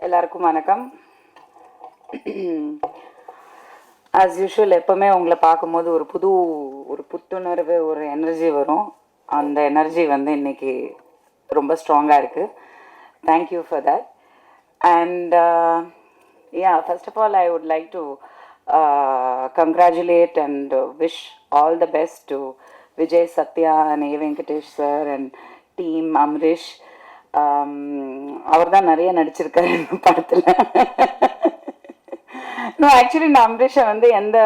எல்லாருக்கும் வணக்கம். As usual எப்போவுமே உங்களை பார்க்கும்போது ஒரு புத்துணர்வு, ஒரு எனர்ஜி வரும். அந்த எனர்ஜி வந்து இன்னைக்கு ரொம்ப ஸ்ட்ராங்காக இருக்குது. Thank you for that. And first of all I would like to congratulate and wish all the best to Vijay, Satya and A. Venkatesh sir and team Amrish. அவர் தான் நிறைய நடிச்சிருக்காரு இந்த படத்தில். ஆக்சுவலி நான் அம்ரிஷை வந்து எந்த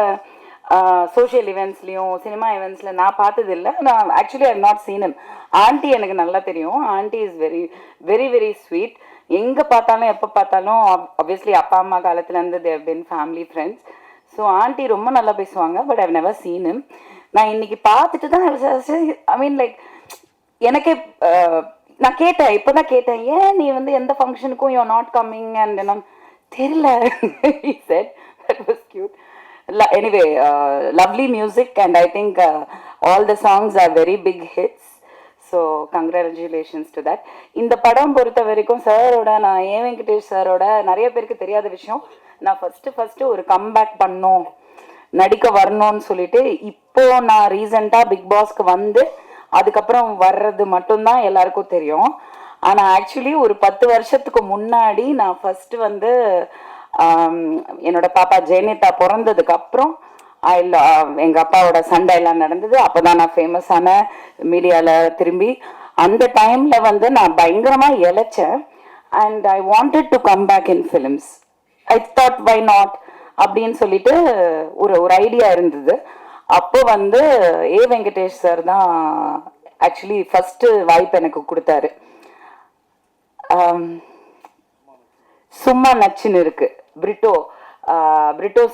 சோஷியல் இவெண்ட்ஸ்லேயும் சினிமா இவெண்ட்ஸில் நான் பார்த்ததில்லை. நான் actually I not seen him. Aunty எனக்கு நல்லா தெரியும். Aunty is very very very sweet. எங்கே பார்த்தாலும் எப்போ பார்த்தாலும் ஆப்வியஸ்லி அப்பா அம்மா காலத்துலேருந்து தேவ் பின் ஃபேமிலி ஃப்ரெண்ட்ஸ். ஸோ ஆண்டி ரொம்ப நல்லா பேசுவாங்க. But I've never seen him. நான் இன்னைக்கு பார்த்துட்டு தான் ஐ மீன் லைக் எனக்கே நான் கேட்டேன், இப்போ தான் கேட்டேன், ஏன் நீ வந்து எந்த ஃபங்க்ஷனுக்கும் யூ நாட் கம்மிங் அண்ட் என்ன தெரியல. he said that was cute. Anyway, lovely music and I think all the songs are very big hits. So congratulations to that. இந்த படம் பொறுத்த வரைக்கும் சாரோட, நான் ஏ வெங்கடேஷ் சாரோட நிறைய பேருக்கு தெரியாத விஷயம், நான் ஃபஸ்ட்டு ஒரு கம்பேக் பண்ணோம், நடிக்க வரணும்னு சொல்லிட்டு இப்போ நான் ரீசெண்டாக பிக் பாஸ்க்கு வந்து அதுக்கப்புறம் வர்றது மட்டும்தான் எல்லாருக்கும் தெரியும். ஆனால் ஆக்சுவலி ஒரு 10 வருஷத்துக்கு முன்னாடி நான் ஃபஸ்ட்டு வந்து என்னோட பாப்பா ஜெயனிதா பிறந்ததுக்கு அப்புறம் எங்கள் அப்பாவோட சண்டை எல்லாம் நடந்தது. அப்போ தான் நான் ஃபேமஸான மீடியாவில் திரும்பி அந்த டைமில் வந்து நான் பயங்கரமாக இழைச்சேன். And I wanted to come back in films. I thought why not அப்படின்னு சொல்லிட்டு ஒரு ஐடியா இருந்தது. அப்போ வந்து ஏ வெங்கடேஷ் சார் தான் ஆக்சுவலி ஃபஸ்ட்டு வாய்ப்பு எனக்கு கொடுத்தாரு. சும்மா நச்சுன்னு இருக்கு, பிரிட்டோ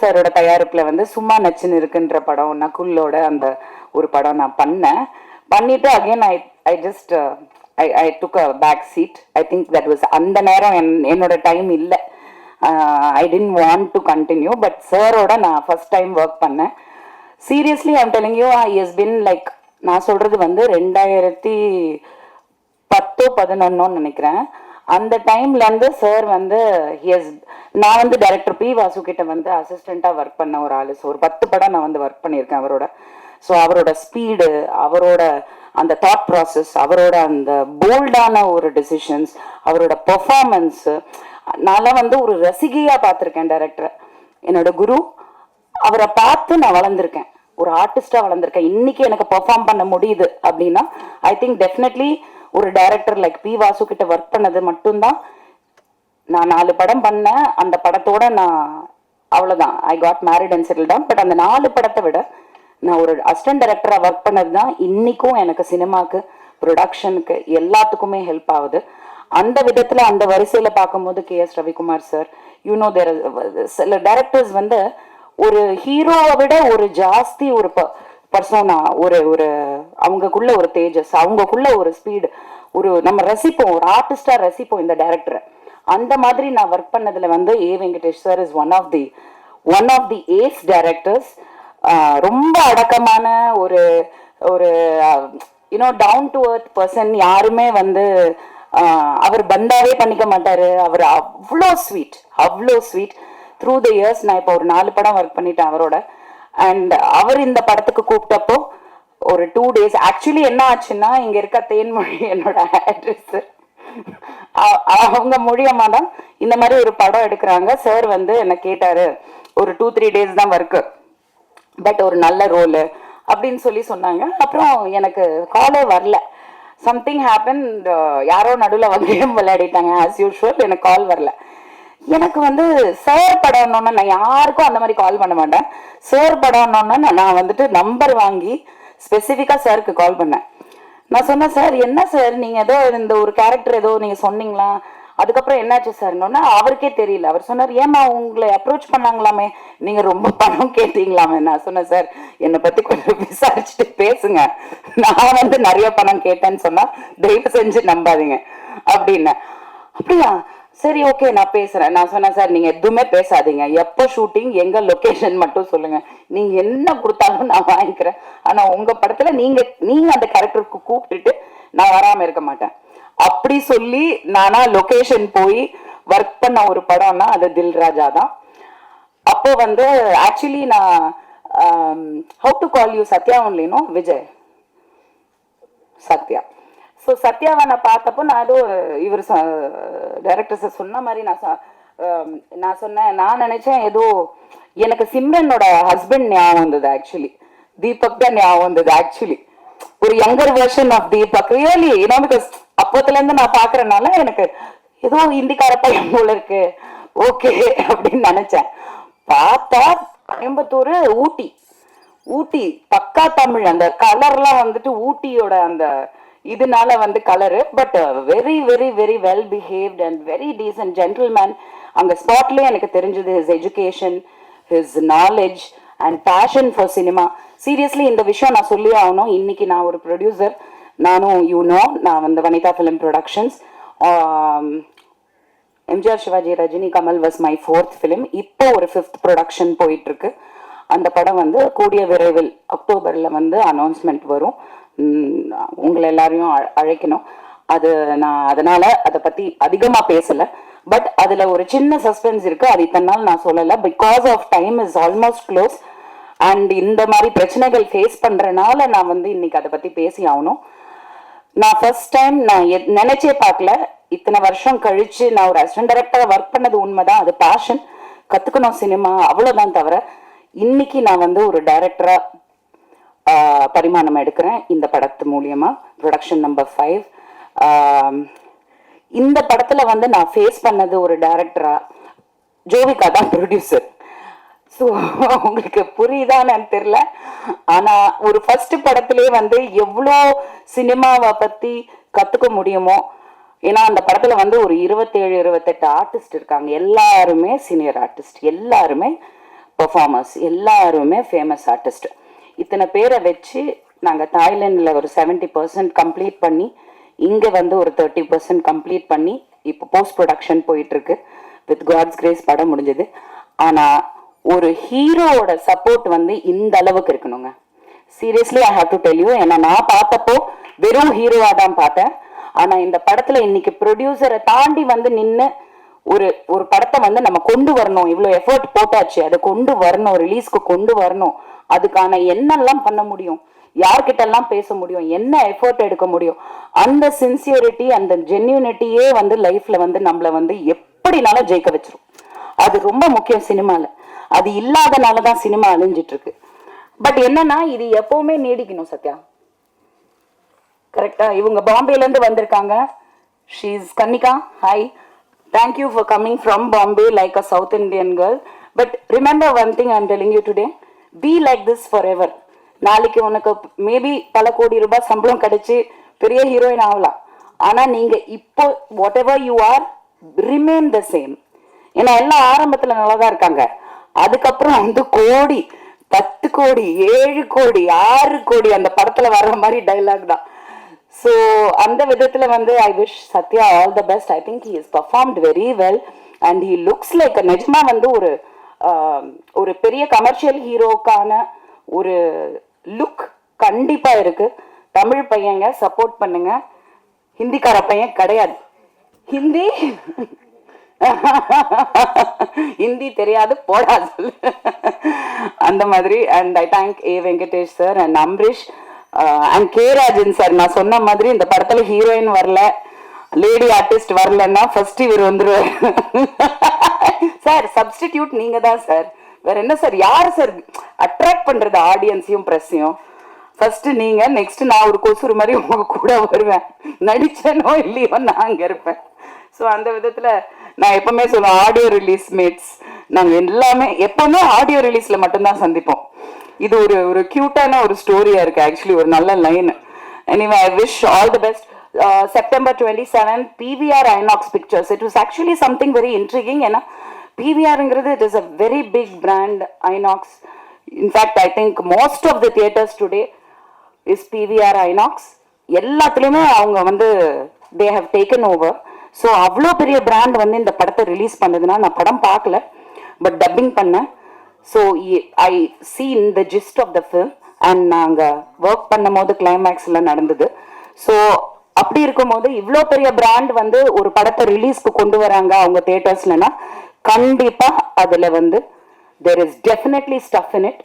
சாரோட தயாரிப்பில் வந்து சும்மா நச்சுன்னு இருக்குன்ற படம், நகுலோட அந்த ஒரு படம் நான் பண்ணிட்டு again I just I took a back seat. I think that was அந்த நேரம் என்னோட டைம் இல்லை. I didn't want to continue. But சாரோட நான் ஃபர்ஸ்ட் டைம் ஒர்க் பண்ணேன். Seriously I'm telling you, I has been like, நான் சொல்கிறது வந்து 2010-11 நினைக்கிறேன். அந்த டைம்லேருந்து சார் வந்து நான் வந்து டைரக்டர் பி வாசு கிட்ட வந்து அசிஸ்டண்ட்டாக ஒர்க் பண்ண ஒரு ஆள். ஸோ ஒரு 10 படம் நான் வந்து ஒர்க் பண்ணியிருக்கேன் அவரோட. ஸோ அவரோட ஸ்பீடு, அவரோட அந்த தாட் ப்ராசஸ், அவரோட அந்த போல்டான ஒரு டெசிஷன்ஸ், அவரோட பெர்ஃபார்மன்ஸு, நான் வந்து ஒரு ரசிகையாக பார்த்துருக்கேன் டைரக்டரை. என்னோட குரு, அவரை பார்த்து நான் வளர்ந்துருக்கேன், ஒரு ஆர்டிஸ்டாக வளர்ந்துருக்கேன். இன்னைக்கு எனக்கு பெர்ஃபார்ம் பண்ண முடியுது அப்படின்னா ஐ திங்க் டெஃபினெட்லி ஒரு டைரக்டர் லைக் பி வாசு கிட்ட ஒர்க் பண்ணது மட்டும்தான். நான் 4 படம் பண்ணேன். அந்த படத்தோட நான் அவ்வளோதான், I got married and settle down. But அந்த 4 படத்தை விட நான் ஒரு அசிஸ்டன்ட் டைரக்டராக ஒர்க் பண்ணது தான் இன்னைக்கும் எனக்கு சினிமாவுக்கு, ப்ரொடக்ஷனுக்கு, எல்லாத்துக்குமே ஹெல்ப் ஆகுது. அந்த விதத்தில் அந்த வரிசையில் பார்க்கும்போது KS ரவிக்குமார் சார், யூனோ தேர் சில டைரக்டர்ஸ் வந்து ஒரு ஹீரோவை விட ஒரு ஜாஸ்தி ஒரு பர்சோனா, ஒரு அவங்கக்குள்ள ஒரு தேஜஸ், அவங்கக்குள்ள ஒரு ஸ்பீடு, ஒரு நம்ம ரசிப்போம், ஒரு ஆர்டிஸ்டாக ரசிப்போம் இந்த டைரக்டரை. அந்த மாதிரி நான் ஒர்க் பண்ணதில் வந்து A Venkatesh sir is one of the ace directors. ரொம்ப அடக்கமான ஒரு you know down to earth person. யாருமே வந்து அவர் பந்தாவே பண்ணிக்க மாட்டாரு. அவர் அவ்வளோ ஸ்வீட். த்ரூ த இயர்ஸ் நான் இப்போ ஒரு 4 படம் ஒர்க் பண்ணிட்டேன் அவரோட. அண்ட் அவர் இந்த படத்துக்கு கூப்பிட்டப்போ ஒரு 2 days ஆக்சுவலி என்ன ஆச்சுன்னா, இங்கே இருக்க தேன்மொழி என்னோட ஆக்ட்ரஸ், அவங்க மூலியமா தான் இந்த மாதிரி ஒரு படம் எடுக்கிறாங்க. சார் வந்து என்ன கேட்டாரு, ஒரு 2-3 days தான் ஒர்க்கு, பட் ஒரு நல்ல ரோலு அப்படின்னு சொன்னாங்க. அப்புறம் எனக்கு காலே வரல. சம்திங் ஹேப்பன், யாரோ நடுவில் வந்து கேம் விளையாடிட்டாங்க ஆஸ் யூஷுவல். எனக்கு கால் வரல. எனக்கு வந்து சார் படம்னோன்னா நான் யாருக்கும் அந்த மாதிரி கால் பண்ண மாட்டேன். சார் படம்னோன்னா நான் வந்துட்டு நம்பர் வாங்கி ஸ்பெசிஃபிக்காக சாருக்கு கால் பண்ணேன். நான் சொன்னேன், சார் என்ன சார் நீங்கள் ஏதோ இந்த ஒரு கேரக்டர் ஏதோ நீங்கள் சொன்னீங்களா, அதுக்கப்புறம் என்னாச்சு சார்னோன்னா அவருக்கே தெரியல. அவர் சொன்னார், ஏமா உங்களை அப்ரோச் பண்ணாங்களாமே, நீங்கள் ரொம்ப பணம் கேட்டீங்களாமே. நான் சொன்னேன், சார் என்னை பற்றி கொஞ்சம் விசாரிச்சுட்டு பேசுங்க, நான் வந்து நிறைய பணம் கேட்டேன்னு சொன்னால் தயவு செஞ்சு நம்பாதீங்க அப்படின்னு. அப்படியா, சரி ஓகே நான் பேசுகிறேன். நான் சொன்னேன், சார் நீங்கள் எதுவுமே பேசாதீங்க, எப்போ ஷூட்டிங், எங்கள் லொக்கேஷன் மட்டும் சொல்லுங்கள், நீங்கள் என்ன கொடுத்தாலும் நான் வாங்கிக்கிறேன். ஆனால் உங்கள் படத்தில் நீங்கள் அந்த கேரக்டருக்கு கூப்பிட்டுட்டு நான் வராமல் இருக்க மாட்டேன் அப்படி சொல்லி நானா லொக்கேஷன் போய் ஒர்க் பண்ண ஒரு படம்னா அது தில் ராஜா தான். அப்போ வந்து ஆக்சுவலி நான் how to call you Sathya ஒன்லினோ விஜய் சத்யா. ஸோ சத்யாவை நான் பார்த்தப்போ நான் ஏதோ இவர் டைரக்டர்ஸை சொன்ன மாதிரி நான் சொன்னேன், நான் நினைச்சேன் ஏதோ எனக்கு சிம்ரனோட ஹஸ்பண்ட் ஞாபகம் வந்தது. ஆக்சுவலி தீபக் தான் ஞாபகம் வந்தது. ஆக்சுவலி ஒரு younger version of Deepak really because அப்போத்துல இருந்து நான் பாக்குறதுனால எனக்கு ஏதோ ஹிந்திக்கார பையன் போல இருக்கு ஓகே அப்படின்னு நினைச்சேன். பார்த்தா கோயம்புத்தூர் ஊட்டி ஊட்டி பக்கா தமிழ். அந்த கலர்லாம் வந்துட்டு ஊட்டியோட அந்த இதனால வந்து colour. But very very very well behaved and very decent gentleman. அங்க ஸ்பாட்லயே எனக்கு தெரிஞ்சது his education, his knowledge and passion for cinema. Seriously இந்த விஷயம் நான் சொல்லி ஆகணும். இன்னைக்கு நான் ஒரு ப்ரொடியூசர், நானும் நான் வந்து Vanitha film productions. MGR Sivaji Rajini Kamal was my 4th film. இப்போ ஒரு 5th ப்ரொடக்ஷன் போயிட்டு இருக்கு. அந்த படம் வந்து கூடிய விரைவில் அக்டோபர்ல வந்து அனௌன்ஸ்மெண்ட் வரும். உங்களை எல்லாரையும் அழைக்கணும். அது நான் அதனால அதை பத்தி அதிகமா பேசல. பட் அதுல ஒரு சின்ன சஸ்பென்ஸ் இருக்கு. அது இத்தனை நாள் நான் சொல்லல. Because of time is almost close and இந்த மாதிரி பிரச்சனைகள் ஃபேஸ் பண்றதுனால நான் வந்து இன்னைக்கு அதை பத்தி பேசி ஆகணும். நான் ஃபர்ஸ்ட் டைம் நான் நினைச்சே பார்க்கல. இத்தனை வருஷம் கழிச்சு நான் ஒரு அசிஸ்டன்ட் டைரக்டரா ஒர்க் பண்ணது உண்மைதான். அது பேஷன், கத்துக்கணும் சினிமா, அவ்வளவுதான். தவிர இன்னைக்கு நான் வந்து ஒரு டைரக்டரா பரிமாணம் எடுக்கிறேன் இந்த படத்து மூலியமா. Production number 5. இந்த படத்துல வந்து நான் ஃபேஸ் பண்ணது ஒரு டைரக்டரா, ஜோவிகா தான் ப்ரொடியூசர். ஸோ உங்களுக்கு புரியுதான்னு தெரியல. ஆனா ஒரு ஃபர்ஸ்ட் படத்திலே வந்து எவ்வளோ சினிமாவை பத்தி கத்துக்க முடியுமோ. ஏன்னா அந்த படத்துல வந்து ஒரு 27-28 ஆர்டிஸ்ட் இருக்காங்க. எல்லாருமே சீனியர் ஆர்டிஸ்ட், எல்லாருமே பெர்ஃபார்மர்ஸ், எல்லாருமே ஃபேமஸ் ஆர்டிஸ்ட். இத்தனை பேரை வச்சு நாங்கள் தாய்லாண்டில் ஒரு 70% கம்ப்ளீட் பண்ணி, இங்கே வந்து ஒரு 30% கம்ப்ளீட் பண்ணி இப்போ போஸ்ட் ப்ரொடக்ஷன் போயிட்டு இருக்கு. வித் காட்ஸ் கிரேஸ் படம் முடிஞ்சது. ஆனால் ஒரு ஹீரோவோட சப்போர்ட் வந்து இந்த அளவுக்கு இருக்கணுங்க. Seriously I have to tell you. ஏன்னா நான் பார்த்தப்போ வெறும் ஹீரோவா தான் பார்த்தேன். ஆனால் இந்த படத்தில் இன்னைக்கு ப்ரொடியூசரை தாண்டி வந்து நின்று ஒரு படத்தை வந்து நம்ம கொண்டு வரணும், இவ்வளோ எஃபர்ட் போட்டாச்சு, அதை கொண்டு வரணும், ரிலீஸ்க்கு கொண்டு வரணும். அதுக்கான என்னெல்லாம் பண்ண முடியும், யார்கிட்ட எல்லாம் பேச முடியும், என்ன எஃபர்ட் எடுக்க முடியும், அந்த சின்சியரிட்டி அந்த ஜென்யூனிட்டியே வந்து லைஃப்ல வந்து நம்மள வந்து எப்படினாலும் ஜெயிக்க வச்சிரும். அது ரொம்ப முக்கியம் சினிமால. அது இல்லாதனாலதான் சினிமா அழிஞ்சிட்டு இருக்கு. பட் என்னன்னா இது எப்பவுமே நீடிக்கணும். சத்யா கரெக்டா? இவங்க பாம்பேல இருந்து வந்திருக்காங்க. She is Kannika. Hi, thank you for coming from Bombay like a South Indian girl. But remember one thing I'm telling you today, be like this forever. நாளைக்கு உனக்கு மேபி பல கோடி ரூபாய் சம்பளம் கிடைச்சு பெரிய ஹீரோயின் ஆகலாம். ஆனா நீங்க இப்போ what ever you are remain the same. ஏன்னா எல்லாம் ஆரம்பத்துல நல்லாதான் இருக்காங்க. அதுக்கப்புறம் வந்து கோடி, 10 கோடி, 7 கோடி, 6 கோடி அந்த படத்துல வர்ற மாதிரி டைலாக் தான். ஸோ அந்த விதத்தில் வந்து I wish Sathya all the best. I think he is performed very well and he looks like நிஜமா வந்து ஒரு பெரிய கமர்ஷியல் ஹீரோக்கான ஒரு லுக் கண்டிப்பா இருக்கு. தமிழ் பையங்க சப்போர்ட் பண்ணுங்க. ஹிந்திக்கார பையன் கிடையாது. ஹிந்தி தெரியாது போடாது அந்த மாதிரி. And I thank A Venkatesh sir and Amrish and K Rajan sir. நான் சொன்ன மாதிரி இந்த படத்துல ஹீரோயின் வரல, லேடி ஆர்டிஸ்ட் வரலன்னா ஃபர்ஸ்ட் இவர் வந்துருவார் சார். சப்ஸ்டிடியூட் நீங்க தான் சார். வேற என்ன சார்? யார் சார் அட்ராக்ட் பண்றது ஆடியன்ஸையும் பிரஸ்ஸையும்? ஃபர்ஸ்ட் நீங்க, நெக்ஸ்ட் நான் ஒரு கொசுறு மாதிரி உங்க கூட வருவேன். நடிச்சனோ இல்லையோ நான் அங்க இருப்பேன். ஸோ அந்த விதத்துல நான் எப்பவுமே சொல்லுவேன், ஆடியோ ரிலீஸ் மேட்ஸ் நாங்க எல்லாமே எப்பவுமே ஆடியோ ரிலீஸ்ல மட்டும்தான் சந்திப்போம். இது ஒரு கியூட்டான ஒரு ஸ்டோரியா இருக்கு. ஆக்சுவலி ஒரு நல்ல line. Anyway I wish all the best. September 27 PVR Inox Pictures. It was actually something very intriguing. ஏன்னா PVRங்கிறது it is a very big brand. Inox, in fact I think most of the theaters today is PVR Inox. எல்லாத்துலயுமே அவங்க வந்து they have taken over. So அவ்வளோ பெரிய brand வந்து இந்த படத்தை release பண்ணதுன்னா, நான் படம் பார்க்கல பட் டப்பிங் பண்ணேன். So I seen the gist of the film and நாங்கள் ஒர்க் பண்ணும் போது கிளைமேக்ஸ்ல நடந்தது. ஸோ அப்படி இருக்கும்போது இவ்வளோ பெரிய பிராண்ட் வந்து ஒரு படத்தை ரிலீஸ்க்கு கொண்டு வராங்க அவங்க தியேட்டர்ஸ்லனா கண்டிப்பா அதுல வந்து there is definitely stuff in it.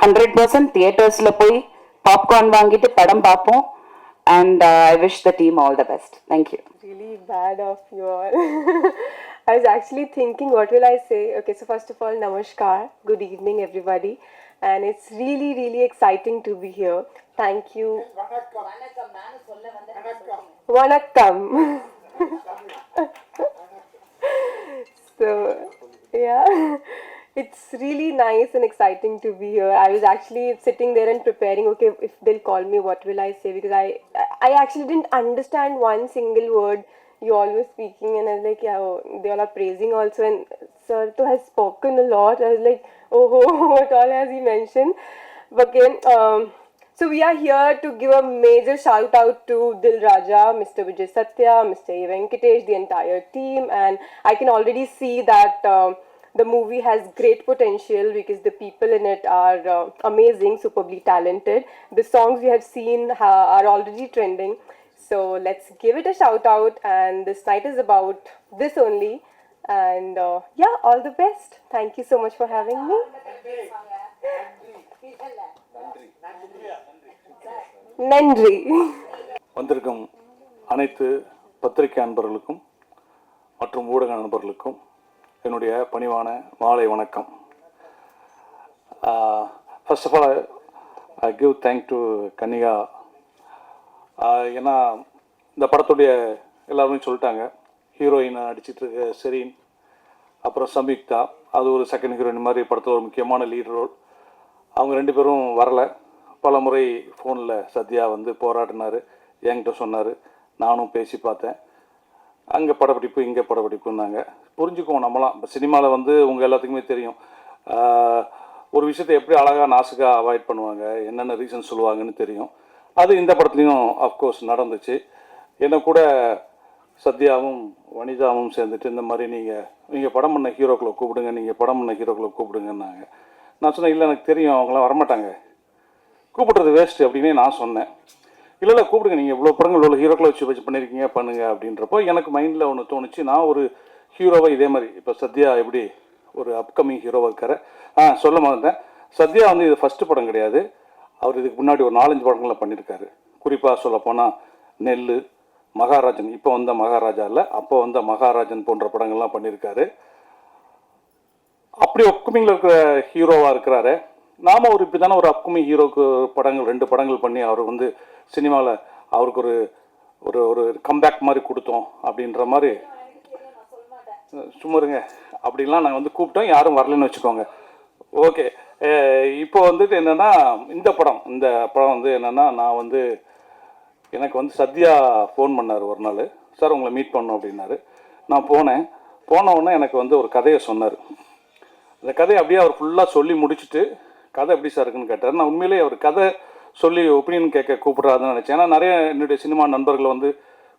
100% தியேட்டர்ஸ்ல போய் பாப்கார்ன் வாங்கிட்டு படம் பார்ப்போம். And I wish the team all the best. Thank you. Really bad of you all. I was actually thinking, what will I say? Okay, so first of all, namaskar. Good evening, everybody. And it's really, really exciting to be here. Thank you. Vanakkam. So, yeah. It's really nice and exciting to be here. I was actually sitting there and preparing, okay, if they'll call me, what will I say? Because I actually didn't understand one single word you all were speaking, and I was like, yeah, oh, they all are praising also, and Sir has spoken a lot. I was like, oh, what all has he mentioned? But again, so we are here to give a major shout out to Dil Raja, Mr. Vijay Satya, Mr. A. Venkatesh, the entire team, and I can already see that the movie has great potential because the people in it are amazing, superbly talented. The songs we have seen are already trending. So let's give it a shout out, and this night is about this only. And yeah, all the best. Thank you so much for having me. Nandri. வந்திருக்கும் அனைத்து பத்திரிகை அன்பர்களுக்கும் மற்றும் ஊடக நண்பர்களுக்கும் என்னுடைய பணிவான மாலை வணக்கம். First of all I give thank to Kannika. ஏன்னா இந்த படத்துடைய எல்லாருமே சொல்லிட்டாங்க, ஹீரோயினை நடிச்சிட்டு இருக்க செரீன், அப்புறம் சம்யுக்தா, அது ஒரு செகண்ட் ஹீரோயின் மாதிரி படத்தில் ஒரு முக்கியமான லீட் ரோல். அவங்க 2 பேரும் வரலை. பல முறை ஃபோனில் சத்யா வந்து போராடினார், என்கிட்ட சொன்னார், நானும் பேசி பார்த்தேன். அங்கே படப்பிடிப்பு இங்கே படப்பிடிப்புன்னாங்க. புரிஞ்சுக்குவோம் நம்மளாம். இப்போ சினிமாவில் வந்து உங்கள் எல்லாத்துக்குமே தெரியும், ஒரு விஷயத்தை எப்படி அழகாக நாசுக்காக அவாய்ட் பண்ணுவாங்க, என்னென்ன ரீசன் சொல்லுவாங்கன்னு தெரியும். அது இந்த படத்துலையும் அஃப்கோர்ஸ் நடந்துச்சு. என்ன கூட சத்யாவும் வனிதாவும் சேர்ந்துட்டு இந்த மாதிரி நீங்கள் படம் பண்ண ஹீரோக்களை கூப்பிடுங்க, நீங்கள் படம் பண்ண ஹீரோக்களை கூப்பிடுங்கன்னாங்க. நான் சொன்னேன், இல்லை எனக்கு தெரியும் அவங்களாம் வரமாட்டாங்க, கூப்பிட்றது வேஸ்ட்டு அப்படின்னே நான் சொன்னேன். இல்லை கூப்பிடுங்க, நீங்கள் இவ்வளோ படங்கள் இவ்வளோ ஹீரோக்களை வச்சு பண்ணியிருக்கீங்க, பண்ணுங்க அப்படின்றப்போ எனக்கு மைண்டில் ஒன்று தோணுச்சு. நான் ஒரு ஹீரோவை இதே மாதிரி, இப்போ சத்யா எப்படி ஒரு அப்கமிங் ஹீரோவாக இருக்காரு, சொல்ல மாட்டேன். சத்யா வந்து இது ஃபஸ்ட்டு படம் கிடையாது. அவர் இதுக்கு முன்னாடி ஒரு 4-5 படங்களில் பண்ணியிருக்காரு. குறிப்பாக சொல்லப்போனால் நெல், மகாராஜன், இப்போ வந்த மகாராஜா இல்லை, அப்போ வந்த மகாராஜன் போன்ற படங்கள்லாம் பண்ணியிருக்காரு. அப்படி அப்கமிங்கில் இருக்கிற ஹீரோவாக இருக்கிறாரு. நாம் ஒரு இப்படி தானே ஒரு அப்கமிங் ஹீரோக்கு படங்கள் 2 படங்கள் பண்ணி அவர் வந்து சினிமாவில் அவருக்கு ஒரு ஒரு ஒரு கம்பேக் மாதிரி கொடுத்தோம் அப்படின்ற மாதிரி. சும்மாருங்க, அப்படின்லாம் நாங்கள் வந்து கூப்பிட்டோம், யாரும் வரலன்னு வச்சுக்கோங்க. ஓகே, இப்போ வந்துட்டு என்னென்னா இந்த படம் வந்து என்னென்னா, நான் வந்து எனக்கு வந்து சத்யா ஃபோன் பண்ணார் ஒரு நாள், சார் உங்களை மீட் பண்ணோம் அப்படின்னாரு. நான் போன உடனே எனக்கு வந்து ஒரு கதையை சொன்னார். அந்த கதையை அப்படியே அவர் ஃபுல்லாக சொல்லி முடிச்சுட்டு, கதை எப்படி சார் இருக்குன்னு கேட்டார். நான் உண்மையிலேயே அவர் கதை சொல்லி ஒப்பீனியன் கேட்க கூப்பிட்றாருன்னு நினச்சேன். ஏன்னா நிறைய என்னுடைய சினிமா நண்பர்களை வந்து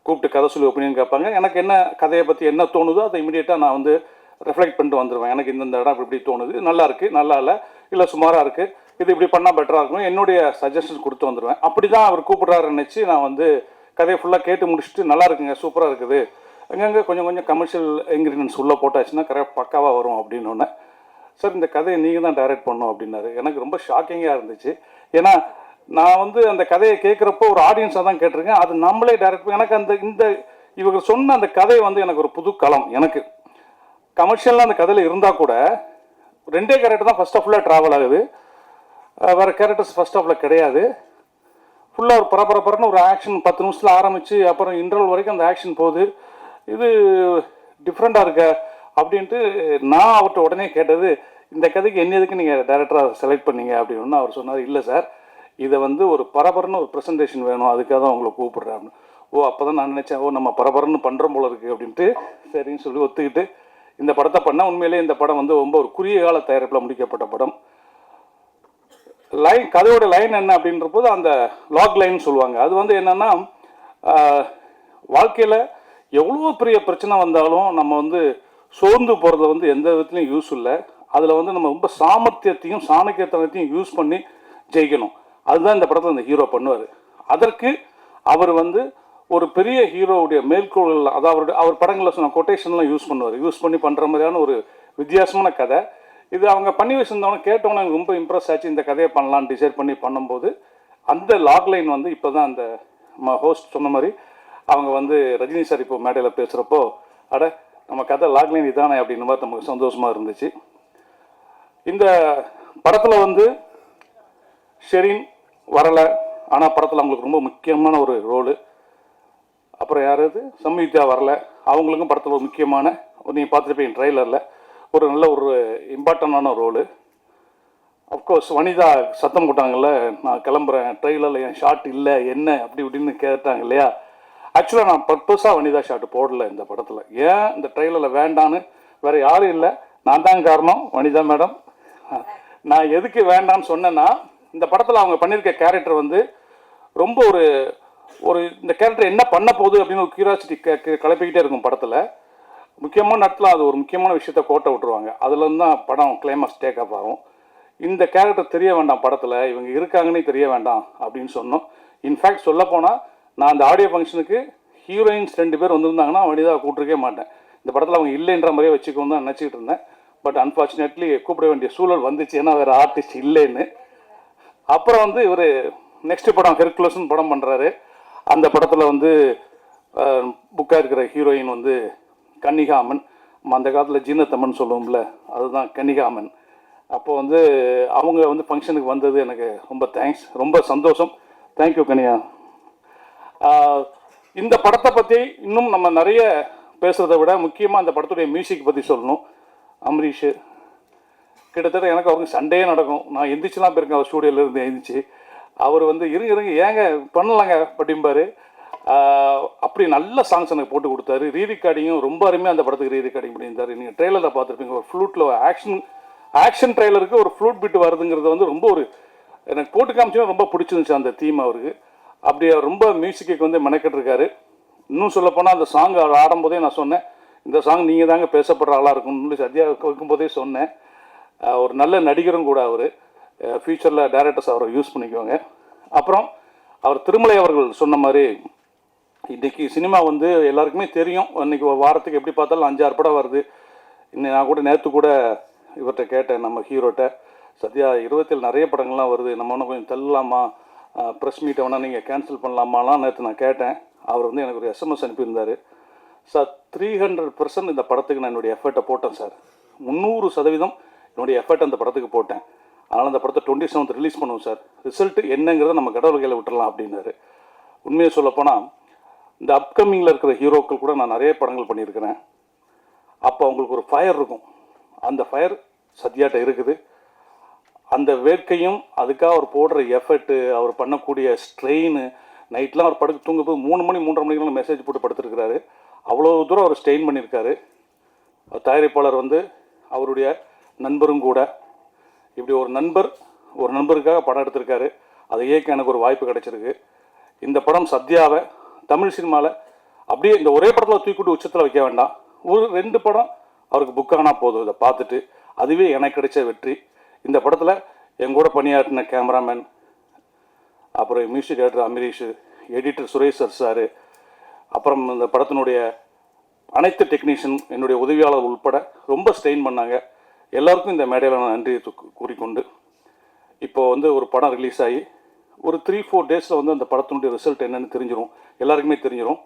கூப்பிட்டு கதை சொல்லி ஒப்பீனியன் கேட்பாங்க. எனக்கு என்ன கதையை பற்றி என்ன தோணுதோ அதை இமீடியட்டாக நான் வந்து ரெஃப்ளெக்ட் பண்ணிட்டு வந்துடுவேன். எனக்கு இந்த இடம் இப்படி தோணுது, நல்லா இருக்குது, நல்லா இல்லை சுமாராக இருக்குது, இது இப்படி பண்ணால் பெட்டராக இருக்கும், என்னுடைய சஜஷன்ஸ் கொடுத்து வந்துடுவேன். அப்படி தான் அவர் கூப்பிட்றாருன்னு நினச்சி நான் வந்து கதையை ஃபுல்லாக கேட்டு முடிச்சுட்டு, நல்லா இருக்குங்க, சூப்பராக இருக்குது, அங்கங்கே கொஞ்சம் கமர்ஷியல் இன்க்ரீடியன்ஸ் உள்ளே போட்டாச்சுன்னா கரெக்டாக பக்காவாக வரும் அப்படின்னு. சார் இந்த கதையை நீங்கள் தான் டைரக்ட் பண்ணோம் அப்படின்னாரு. எனக்கு ரொம்ப ஷாக்கிங்காக இருந்துச்சு. ஏன்னா நான் வந்து அந்த கதையை கேட்குறப்போ ஒரு ஆடியன்ஸாக தான் கேட்டிருக்கேன், அது நம்மளே டைரக்ட். எனக்கு இவங்க சொன்ன அந்த கதை வந்து எனக்கு ஒரு புது களம். எனக்கு கமர்ஷியலாக அந்த கதையில் இருந்தால் கூட 2 கேரக்டர் தான் ஃபர்ஸ்ட் ஆஃப்ல ட்ராவல் ஆகுது, வேறு கேரக்டர்ஸ் ஃபர்ஸ்ட் ஆஃபில் கிடையாது. ஃபுல்லாக ஒரு பரபரப்புன்னு ஒரு ஆக்ஷன் 10 நிமிஷத்தில் ஆரம்பித்து அப்புறம் இன்டர்வல் வரைக்கும் அந்த ஆக்ஷன் போகுது. இது டிஃப்ரெண்ட்டாக இருக்க அப்படின்ட்டு நான் அவர்கிட்ட உடனே கேட்டது, இந்த கதைக்கு என்ன எதுக்கு நீங்கள் டைரக்டராக செலக்ட் பண்ணீங்க அப்படின்னு. அவர் சொன்னார், இல்லை சார், இதை வந்து ஒரு பரபரன்னு ஒரு ப்ரெசன்டேஷன் வேணும், அதுக்காக தான் உங்களை கூப்பிட்றேன் அப்படின்னு. ஓ, அப்போ தான் நான் நினச்சேன், ஓ நம்ம பரபரன்னு பண்ணுறோம் போல இருக்குது அப்படின்ட்டு. சரின்னு சொல்லி ஒத்துக்கிட்டு இந்த படத்தை பண்ணால், உண்மையிலே இந்த படம் வந்து ரொம்ப ஒரு குறுகிய கால தயாரிப்பில் முடிக்கப்பட்ட படம். கதையோட லைன் என்ன அப்படின்ற போது அந்த லாக் லைன் சொல்லுவாங்க. அது வந்து என்னென்னா, வாழ்க்கையில் எவ்வளோ பெரிய பிரச்சனை வந்தாலும் நம்ம வந்து சோர்ந்து போகிறத வந்து எந்த விதத்துலையும் யூஸ் இல்லை. அதில் வந்து நம்ம ரொம்ப சாமர்த்தியத்தையும் சாணக்கியத்தனத்தையும் யூஸ் பண்ணி ஜெயிக்கணும். அதுதான் இந்த படத்தில் அந்த ஹீரோ பண்ணுவார். அதற்கு அவர் வந்து ஒரு பெரிய ஹீரோவுடைய மேற்கோள்கள், அதாவது அவர் படங்களில் சொன்ன கொட்டேஷன்லாம் யூஸ் பண்ணி பண்ணுற மாதிரியான ஒரு வித்தியாசமான கதை. இது அவங்க பண்ணி வச்சுருந்தவங்க கேட்டவங்க எனக்கு ரொம்ப இம்ப்ரெஸ் ஆச்சு. இந்த கதையை பண்ணலான்னு டிசைட் பண்ணி பண்ணும்போது அந்த லாக்லைன் வந்து இப்போ தான் அந்த ஹோஸ்ட் சொன்ன மாதிரி அவங்க வந்து ரஜினி சார் இப்போ மேடையில் பேசுகிறப்போ, அட நம்ம கதை லாக்லைன் இதானே அப்படின்ற மாதிரி நமக்கு சந்தோஷமாக இருந்துச்சு. இந்த படத்தில் வந்து ஷெரீன் வரலை, ஆனால் படத்தில் அவங்களுக்கு ரொம்ப முக்கியமான ஒரு ரோலு. அப்புறம் யாராவது சம்யுக்தா வரலை, அவங்களுக்கும் படத்தில் ஒரு முக்கியமான, நீங்கள் பார்த்துருப்பீங்க ட்ரெய்லரில், ஒரு நல்ல ஒரு இம்பார்ட்டண்டான ரோலு. அஃப்கோர்ஸ் வனிதா சத்தம் போட்டாங்கல்ல, நான் கிளம்புறேன், ட்ரெய்லரில் என் ஷாட் இல்லை என்ன அப்படி இப்படின்னு கேட்டாங்க இல்லையா. ஆக்சுவலாக நான் பர்பஸாக வனிதா ஷாட் போடல இந்த படத்தில். ஏன் இந்த ட்ரெய்லரில் வேண்டான்னு, வேறு யாரும் இல்லை, நான் தான் காரணம், வனிதா மேடம். நான் எதுக்கு வேண்டான்னு சொன்னேன்னா, இந்த படத்தில் அவங்க பண்ணியிருக்க கேரக்டர் வந்து ரொம்ப ஒரு இந்த கேரக்டர் என்ன பண்ண போகுது அப்படின்னு ஒரு கியூரியாசிட்டி கிளப்பிக்கிட்டே இருக்கும் படத்தில். முக்கியமான நேரத்தில் அது ஒரு முக்கியமான விஷயத்த கோட்டை விட்டுருவாங்க. அதுலேருந்து தான் படம் கிளைமாக்ஸ் டேக் அப் ஆகும். இந்த கேரக்டர் தெரிய வேண்டாம் படத்தில், இவங்க இருக்காங்கன்னே தெரிய வேண்டாம் அப்படின்னு சொன்னோம். இன்ஃபேக்ட் சொல்லப்போனால் நான் அந்த ஆடியோ ஃபங்க்ஷனுக்கு ஹீரோயின்ஸ் 2 பேர் வந்திருந்தாங்கன்னா வனிதாவை கூப்பிட்டுருக்கே மாட்டேன். இந்த படத்தில் அவங்க இல்லைன்ற மாதிரியே வச்சுக்கோன்னு தான் நினச்சிக்கிட்டு இருந்தேன். பட் அன்ஃபார்ச்சுனேட்லி கூப்பிட வேண்டிய சூழல் வந்துச்சு, ஏன்னா வேறு ஆர்டிஸ்ட் இல்லைன்னு. அப்புறம் வந்து இவர் நெக்ஸ்ட் படம் ஹெர்குலஸ்னு படம் பண்ணுறாரு. அந்த படத்தில் வந்து புக்காக இருக்கிற ஹீரோயின் வந்து கன்னிகாமன். அந்த காலத்தில் ஜீனத்தம்மன் சொல்லுவோம்ல, அதுதான் கன்னிகாமன். அப்போ வந்து அவங்க வந்து ஃபங்க்ஷனுக்கு வந்தது எனக்கு ரொம்ப தேங்க்ஸ், ரொம்ப சந்தோஷம். தேங்க்யூ கனியா. இந்த படத்தை பற்றி இன்னும் நம்ம நிறைய பேசுகிறத விட முக்கியமாக அந்த படத்துடைய மியூசிக் பற்றி சொல்லணும். அமரீஷ் கிட்டத்தட்ட எனக்கு அவங்க சண்டே நடக்கும், நான் எந்திரிச்சுலாம் போயிருக்கேன் அவர் ஸ்டூடியோலேருந்து எழுந்திரிச்சு. அவர் வந்து இருங்க ஏங்க பண்ணலாங்க அப்படிம்பாரு. அப்படி நல்ல சாங்ஸ் எனக்கு போட்டு கொடுத்தாரு. ரீரிகார்டிங்கும் ரொம்ப அருமையாக அந்த படத்துக்கு ரீரிகார்டிங் பண்ணியிருந்தார். நீங்கள் ட்ரெய்லரில் பார்த்துருப்பீங்க, ஒரு ஃப்ளூட்டில் ஆக்ஷன் ட்ரெய்லருக்கு ஒரு ஃப்ளூட் பிட் வருதுங்கிறது வந்து ரொம்ப எனக்கு போட்டு காமிச்சோன்னா ரொம்ப பிடிச்சிருந்துச்சு அந்த தீம் அவருக்கு. அப்படியே ரொம்ப மியூசிக்கு வந்து மெனக்கெட்டுருக்காரு. இன்னும் சொல்லப்போனால் அந்த சாங் அவர் ஆடும்போதே நான் சொன்னேன், இந்த சாங் நீங்கள் தாங்க பேசப்படுற ஆளாக இருக்கும்னு சத்யா வைக்கும்போதே சொன்னேன். ஒரு நல்ல நடிகரும் கூட அவர். ஃப்யூச்சரில் டைரக்டர்ஸ் அவரை யூஸ் பண்ணிக்குவாங்க. அப்புறம் அவர் திருமலை அவர்கள் சொன்ன மாதிரி இன்றைக்கி சினிமா வந்து எல்லாருக்குமே தெரியும். இன்றைக்கி ஒரு வாரத்துக்கு எப்படி பார்த்தாலும் 5-6 படம் வருது. இன்னும் நான் கூட நேற்று கூட இவர்கிட்ட கேட்டேன், நம்ம ஹீரோட்ட, சத்யா 27 நிறைய படங்கள்லாம் வருது, நம்ம ஒன்று கொஞ்சம் தள்ளலாமா, ப்ரெஸ் மீட்டை வேணால் நீங்கள் கேன்சல் பண்ணலாமாலாம் நேற்று நான் கேட்டேன். அவர் வந்து எனக்கு ஒரு எஸ்எம்எஸ் அனுப்பியிருந்தார். சார் 300% இந்த படத்துக்கு நான் என்னுடைய எஃபர்ட்டை போட்டேன் சார், 300% என்னுடைய எஃபர்ட் அந்த படத்துக்கு போட்டேன். அதனால் அந்த படத்தை 27th ரிலீஸ் பண்ணுவோம் சார், ரிசல்ட்டு என்னங்கிறத நம்ம கடவுள் கையில் விட்டுடலாம் அப்படின்னாரு. உண்மையை சொல்லப்போனால் இந்த அப்கமிங்கில் இருக்கிற ஹீரோக்கள் கூட நான் நிறைய படங்கள் பண்ணியிருக்கிறேன். அப்போ அவங்களுக்கு ஒரு ஃபயர் இருக்கும், அந்த ஃபயர் சத்யாட்ட இருக்குது. அந்த வேட்கையும் அதுக்காக அவர் போடுற எஃபர்ட்டு, அவர் பண்ணக்கூடிய ஸ்ட்ரெயின், நைட்லாம் அவர் படுக்க தூங்கும்போது 3 மணி 3:30 மணிக்கெலாம் மெசேஜ் போட்டு படுத்துருக்கிறாரு. அவ்வளோ தூரம் அவர் ஸ்ட்ரெயின் பண்ணியிருக்காரு. தயாரிப்பாளர் வந்து அவருடைய நண்பரும் கூட. இப்படி ஒரு நண்பருக்காக படம் எடுத்திருக்காரு. அதை இயக்க எனக்கு ஒரு வாய்ப்பு கிடைச்சிருக்கு. இந்த படம் சத்யாவை தமிழ் சினிமாவில் அப்படியே இந்த ஒரே படத்தில் தூக்கிட்டு உச்சத்தில் வைக்க வேண்டாம், ஒரு 2 படம் அவருக்கு புக் ஆனால் போதும். இதை பார்த்துட்டு அதுவே எனக்கு கிடைச்ச வெற்றி. இந்த படத்தில் எங்கூட பணியாற்றின கேமராமேன், அப்புறம் music director Amrish, editor Suresh sir, அப்புறம் இந்த படத்தினுடைய அனைத்து டெக்னீஷியன், என்னுடைய உதவியாளர் உள்பட ரொம்ப ஸ்ட்ரெயின் பண்ணாங்க. எல்லாருக்கும் இந்த மேடையில் நான் நன்றி கூறிக்கொண்டு, இப்போது வந்து ஒரு படம் ரிலீஸ் ஆகி ஒரு 3-4 டேஸில் வந்து அந்த படத்தினுடைய ரிசல்ட் என்னென்னு தெரிஞ்சிடும், எல்லாருக்குமே தெரிஞ்சிடும்.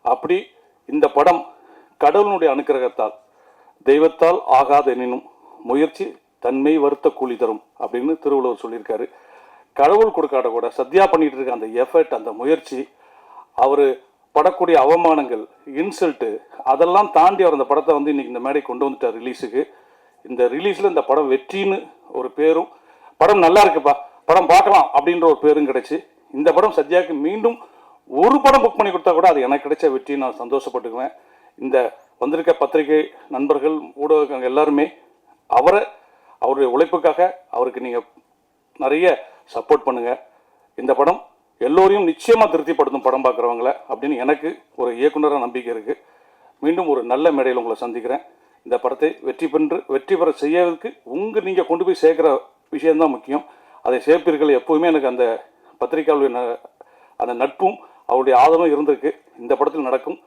அப்படி இந்த படம் கடவுளுடைய அனுக்கிரகத்தால், தெய்வத்தால் ஆகாத எனினும் முயற்சி தன்மை வருத்த கூலி தரும் அப்படின்னு திருவள்ளுவர் சொல்லியிருக்காரு. கடவுள் கொடுக்காத கூட சத்யா பண்ணிகிட்டு இருக்க அந்த எஃபர்ட், அந்த முயற்சி, அவர் படக்கூடிய அவமானங்கள், இன்சல்ட்டு, அதெல்லாம் தாண்டி அவர் அந்த படத்தை வந்து இன்றைக்கி இந்த மேடை கொண்டு வந்துட்டார் ரிலீஸுக்கு. இந்த ரிலீஸில் இந்த படம் வெற்றின்னு ஒரு பேரும், படம் நல்லா இருக்குப்பா படம் பார்க்கலாம் அப்படின்ற ஒரு பேரும் கிடைச்சி, இந்த படம் சத்யாவுக்கு மீண்டும் ஒரு படம் புக் பண்ணி கொடுத்தா கூட அது எனக்கு கிடைச்ச வெற்றி, நான் சந்தோஷப்பட்டுக்குவேன். இந்த வந்திருக்க பத்திரிகை நண்பர்கள், ஊடகங்கள் எல்லாருமே அவருடைய உழைப்புக்காக அவருக்கு நீங்கள் நிறைய சப்போர்ட் பண்ணுங்கள். இந்த படம் எல்லோரையும் நிச்சயமாக திருப்திப்படுத்தும் படம் பார்க்குறவங்கள அப்படின்னு எனக்கு ஒரு இயக்குனராக நம்பிக்கை இருக்குது. மீண்டும் ஒரு நல்ல மேடையில் உங்களை சந்திக்கிறேன். இந்த படத்தை வெற்றி பெற செய்யறதுக்கு நீங்கள் கொண்டு போய் சேர்க்குற விஷயம்தான் முக்கியம். அதை சேர்ப்பீர்கள். எப்போவுமே எனக்கு அந்த பத்திரிகையாளருடைய அந்த நட்பும் அவருடைய ஆதரவும் இருந்திருக்கு. இந்த படத்தில் நடக்கும்.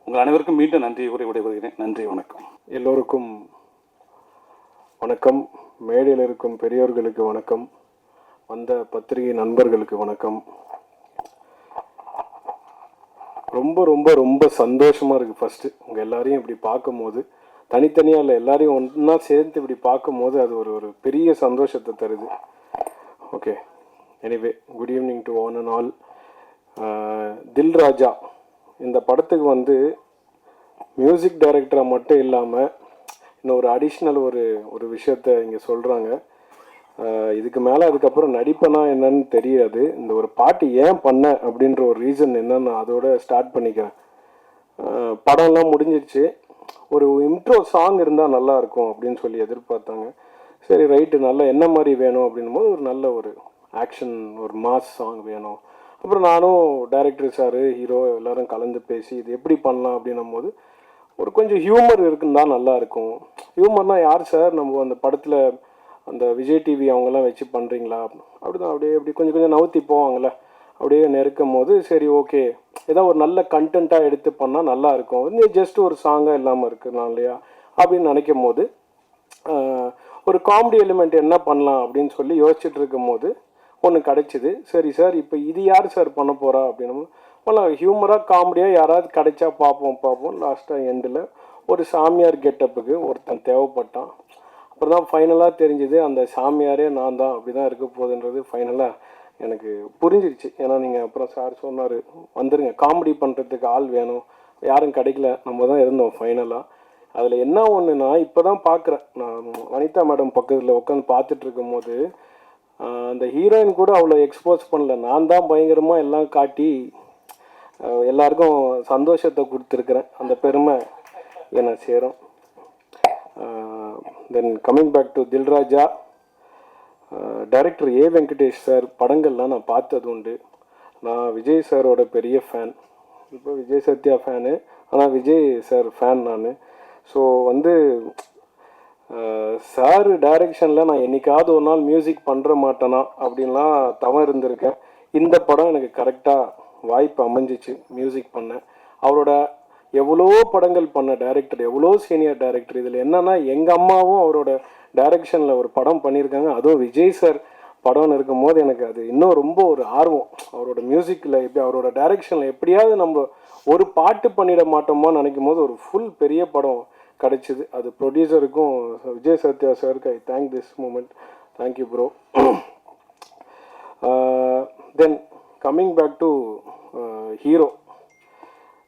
உங்கள் அனைவருக்கும் மீண்டும் நன்றி கூறி விடைபெறுகிறேன். நன்றி, வணக்கம். எல்லோருக்கும் வணக்கம். மேடையில் இருக்கும் பெரியோர்களுக்கு வணக்கம். வந்த பத்திரிகை நண்பர்களுக்கு வணக்கம். ரொம்ப ரொம்ப ரொம்ப சந்தோஷமாக இருக்குது. ஃபஸ்ட்டு உங்கள் எல்லாரையும் இப்படி பார்க்கும்போது, தனித்தனியாக இல்லை, எல்லாரையும் ஒன்றா சேர்த்து இப்படி பார்க்கும்போது அது ஒரு பெரிய சந்தோஷத்தை தருது. Okay, anyway good evening to one and all. தில் ராஜா இந்த படத்துக்கு வந்து மியூசிக் டைரக்டராக மட்டும் இல்லாமல் இன்னும் ஒரு அடிஷ்னல் ஒரு விஷயத்த இங்கே சொல்கிறாங்க. இதுக்கு மேலே அதுக்கப்புறம் நடிப்பனா என்னன்னு தெரியாது. இந்த ஒரு பாட்டு ஏன் பண்ண அப்படின்ற ஒரு ரீசன் என்னன்னு அதோட ஸ்டார்ட் பண்ணிக்கிறேன். படம்லாம் முடிஞ்சிருச்சு. ஒரு இன்ட்ரோ சாங் இருந்தால் நல்லாயிருக்கும் அப்படின்னு சொல்லி எதிர்பார்த்தாங்க. சரி ரைட்டு, நல்லா என்ன மாதிரி வேணும் அப்படின்னும் போது ஒரு நல்ல ஒரு ஆக்ஷன், ஒரு மாஸ் சாங் வேணும். அப்புறம் நானும் டைரக்டர் சார், ஹீரோ எல்லோரும் கலந்து பேசி இது எப்படி பண்ணலாம் அப்படின்னும் போது ஒரு கொஞ்சம் ஹியூமர் இருக்குன்னு தான் நல்லாயிருக்கும். ஹியூமர்னால் யார் சார், நம்ம அந்த படத்தில் அந்த விஜய் டிவி அவங்கெல்லாம் வச்சு பண்ணுறீங்களா அப்படிதான், அப்படியே கொஞ்சம் கொஞ்சம் நவுத்தி போவாங்கள்ல, அப்படியே நெருக்கும் போது சரி ஓகே ஏதோ ஒரு நல்ல கண்டென்ட்டாக எடுத்து பண்ணால் நல்லாயிருக்கும். இது ஜஸ்ட் ஒரு சாங்காக இல்லாமல் இருக்குதுலாம் இல்லையா அப்படின்னு நினைக்கும் போது ஒரு காமெடி எலிமெண்ட் என்ன பண்ணலாம் அப்படின்னு சொல்லி யோசிச்சுட்டு இருக்கும் போது ஒன்று கிடச்சிது. சரி சார், இப்போ இது யார் சார் பண்ண போகிறா அப்படின்னு ஹியூமராக காமெடியாக யாராவது கிடைச்சா பார்ப்போம். லாஸ்ட்டாக எண்டில் ஒரு சாமியார் கெட்டப்புக்கு ஒருத்தன் தேவைப்பட்டான். அப்புறம் தான் ஃபைனலாக தெரிஞ்சுது அந்த சாமியாரே நான் தான். அப்படி தான் இருக்க போகுதுன்றது ஃபைனலாக எனக்கு புரிஞ்சிருச்சு. ஏன்னா நீங்கள் அப்புறம் சார் சொன்னார், வந்துடுங்க காமெடி பண்ணுறதுக்கு ஆள் வேணும், யாரும் கிடைக்கல, நம்ம தான் இருந்தோம் ஃபைனலாக. அதில் என்ன ஒன்றுனா இப்போ தான் பார்க்குறேன், நான் வனிதா மேடம் பக்கத்தில் உட்காந்து பார்த்துட்டு இருக்கும் போது அந்த ஹீரோயின் கூட அவ்வளோ எக்ஸ்போஸ் பண்ணல. நான் தான் பயங்கரமாக எல்லாம் காட்டி எல்லாருக்கும் சந்தோஷத்தை கொடுத்துருக்குறேன். அந்த பெருமை என்னை சேரும். Then coming back to Dilraja, director A Venkatesh sir படங்கள்லாம் நான் பார்த்தது உண்டு. நான் விஜய் சாரோட பெரிய ஃபேன். இப்போ விஜய் சத்யா ஃபேனு, ஆனால் விஜய் சார் ஃபேன் நான். ஸோ வந்து சார் டைரெக்ஷனில் நான் என்றைக்காவது ஒரு நாள் மியூசிக் பண்ணுற மாட்டேனா அப்படின்லாம் தவம் இருந்திருக்கேன். இந்த படம் எனக்கு கரெக்டாக வாய்ப்பு அமைஞ்சிச்சு மியூசிக் பண்ண. அவரோட எவ்வளோ படங்கள் பண்ண டைரக்டர், எவ்வளோ சீனியர் டைரக்டர். இதில் என்னென்னா எங்கள் அம்மாவும் அவரோட டைரக்ஷனில் ஒரு படம் பண்ணியிருக்காங்க. அதுவும் விஜய் சார் படம்னு இருக்கும் போது எனக்கு அது இன்னும் ரொம்ப ஒரு ஆர்வம். அவரோட மியூசிக்கில் எப்படி, அவரோட டைரக்ஷனில் எப்படியாவது நம்ம ஒரு பாட்டு பண்ணிட மாட்டோமோ நினைக்கும் போது ஒரு ஃபுல் பெரிய படம் கிடச்சிது. அது ப்ரொடியூசருக்கும் விஜய் சத்யா சாருக்கு I thank this moment. Thank you bro. Then coming back to hero,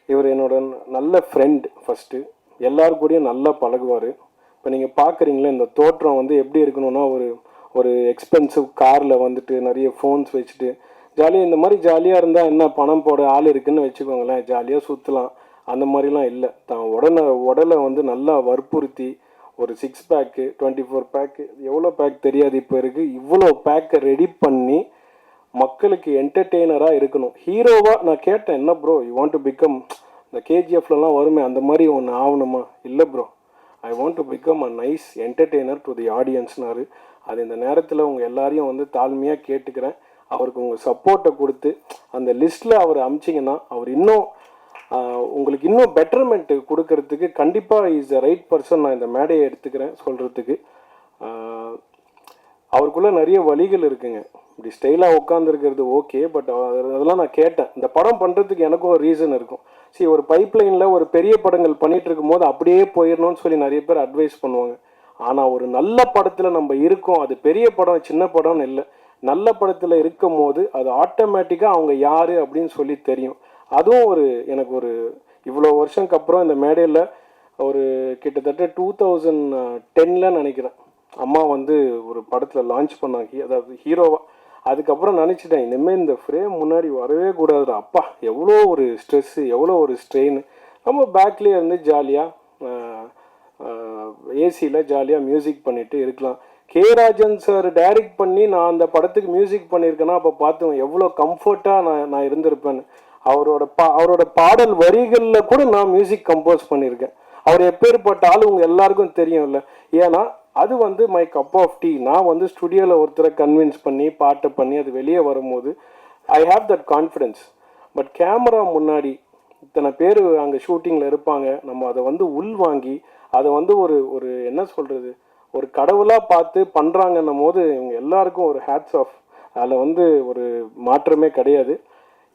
இவர் என்னோட நல்ல ஃப்ரெண்ட். ஃபஸ்ட்டு எல்லாருக்கூடையும் நல்லா பழகுவார். இப்போ நீங்கள் பார்க்குறீங்களே இந்த தோற்றம் வந்து எப்படி இருக்கணும்னா ஒரு எக்ஸ்பென்சிவ் காரில் வந்துட்டு நிறைய ஃபோன்ஸ் வச்சுட்டு ஜாலியாக, இந்த மாதிரி ஜாலியாக இருந்தால் என்ன பணம் போட ஆள் இருக்குதுன்னு வச்சுக்கோங்களேன், ஜாலியாக சுற்றலாம். அந்த மாதிரிலாம் இல்லை. தான் உடலை வந்து நல்லா வற்புறுத்தி ஒரு 6 பேக்கு 24 பேக்கு எவ்வளோ பேக் தெரியாது இப்போ இருக்குது, இவ்வளோ பேக்கை ரெடி பண்ணி மக்களுக்கு என்டர்டெய்னராக இருக்கணும். ஹீரோவாக நான் கேட்டேன், என்ன bro you want to become, இந்த கேஜிஎஃப்லலாம் வருமே அந்த மாதிரி ஒன்று ஆகணுமா? இல்லை bro, I want to become a nice entertainer to the ஆடியன்ஸ்னாரு. அது இந்த நேரத்தில் உங்கள் எல்லாரையும் வந்து தாழ்மையாக கேட்டுக்கிறேன். அவருக்கு உங்கள் சப்போர்ட்டை கொடுத்து அந்த லிஸ்ட்டில் அவர் அமிச்சிங்கன்னா அவர் இன்னும் உங்களுக்கு இன்னும் பெட்டர்மெண்ட்டு கொடுக்கறதுக்கு கண்டிப்பாக இஸ் த ரைட் பர்சன். நான் இந்த மேடையை எடுத்துக்கிறேன் சொல்கிறதுக்கு. அவருக்குள்ளே நிறைய வழிகள் இருக்குங்க. இப்படி ஸ்டைலாக உட்காந்துருக்கிறது ஓகே, பட் அதெல்லாம் நான் கேட்டேன். இந்த படம் பண்ணுறதுக்கு எனக்கும் ஒரு ரீசன் இருக்கும். சரி, ஒரு பைப்லைனில் ஒரு பெரிய படங்கள் பண்ணிகிட்டு இருக்கும்போது அப்படியே போயிடணும்னு சொல்லி நிறைய பேர் அட்வைஸ் பண்ணுவாங்க. ஆனால் ஒரு நல்ல படத்தில் நம்ம இருக்கோம், அது பெரிய படம் சின்ன படம்னு இல்லை, நல்ல படத்தில் இருக்கும் போது அது ஆட்டோமேட்டிக்காக அவங்க யார் அப்படின்னு சொல்லி தெரியும். அதுவும் எனக்கு இவ்வளோ வருஷத்துக்கு அப்புறம் இந்த மேடையில் ஒரு கிட்டத்தட்ட 2010 நினைக்கிறேன் அம்மா வந்து ஒரு படத்தில் லான்ச் பண்ணாங்க, அதாவது ஹீரோவாக. அதுக்கப்புறம் நினச்சிட்டேன், இனிமேல் இந்த ஃப்ரேம் முன்னாடி வரவே கூடாது. அப்பா எவ்வளோ ஒரு ஸ்ட்ரெஸ்ஸு, எவ்வளோ ஒரு ஸ்ட்ரெயின். நம்ம பேக்லேயே இருந்து ஜாலியாக ஏசியில் ஜாலியாக மியூசிக் பண்ணிவிட்டு இருக்கலாம். கே ராஜன் சார் டைரக்ட் பண்ணி நான் அந்த படத்துக்கு மியூசிக் பண்ணியிருக்கேன்னா அப்போ பார்த்தோம் எவ்வளோ கம்ஃபர்ட்டாக நான் இருந்திருப்பேன்னு. அவரோட பாடல் வரிகளில் கூட நான் மியூசிக் கம்போஸ் பண்ணியிருக்கேன். அவர் எப்பேற்பட்ட ஆள் உங்கள் எல்லாருக்கும் தெரியும் இல்லை? ஏன்னா அது வந்து மை கப் ஆஃப் டீ. நான் வந்து ஸ்டுடியோவில் ஒருத்தரை கன்வின்ஸ் பண்ணி பாட்டை பண்ணி அது வெளியே வரும்போது I have that confidence. But camera முன்னாடி இத்தனை பேர் அங்கே ஷூட்டிங்கில் இருப்பாங்க, நம்ம அதை வந்து உள்வாங்கி அதை வந்து ஒரு ஒரு என்ன சொல்கிறது, ஒரு கடவுளாக பார்த்து பண்ணுறாங்கன்னும் போது இவங்க எல்லாருக்கும் ஒரு ஹேட்ஸ் ஆஃப். அதில் வந்து ஒரு மாற்றமே கிடையாது.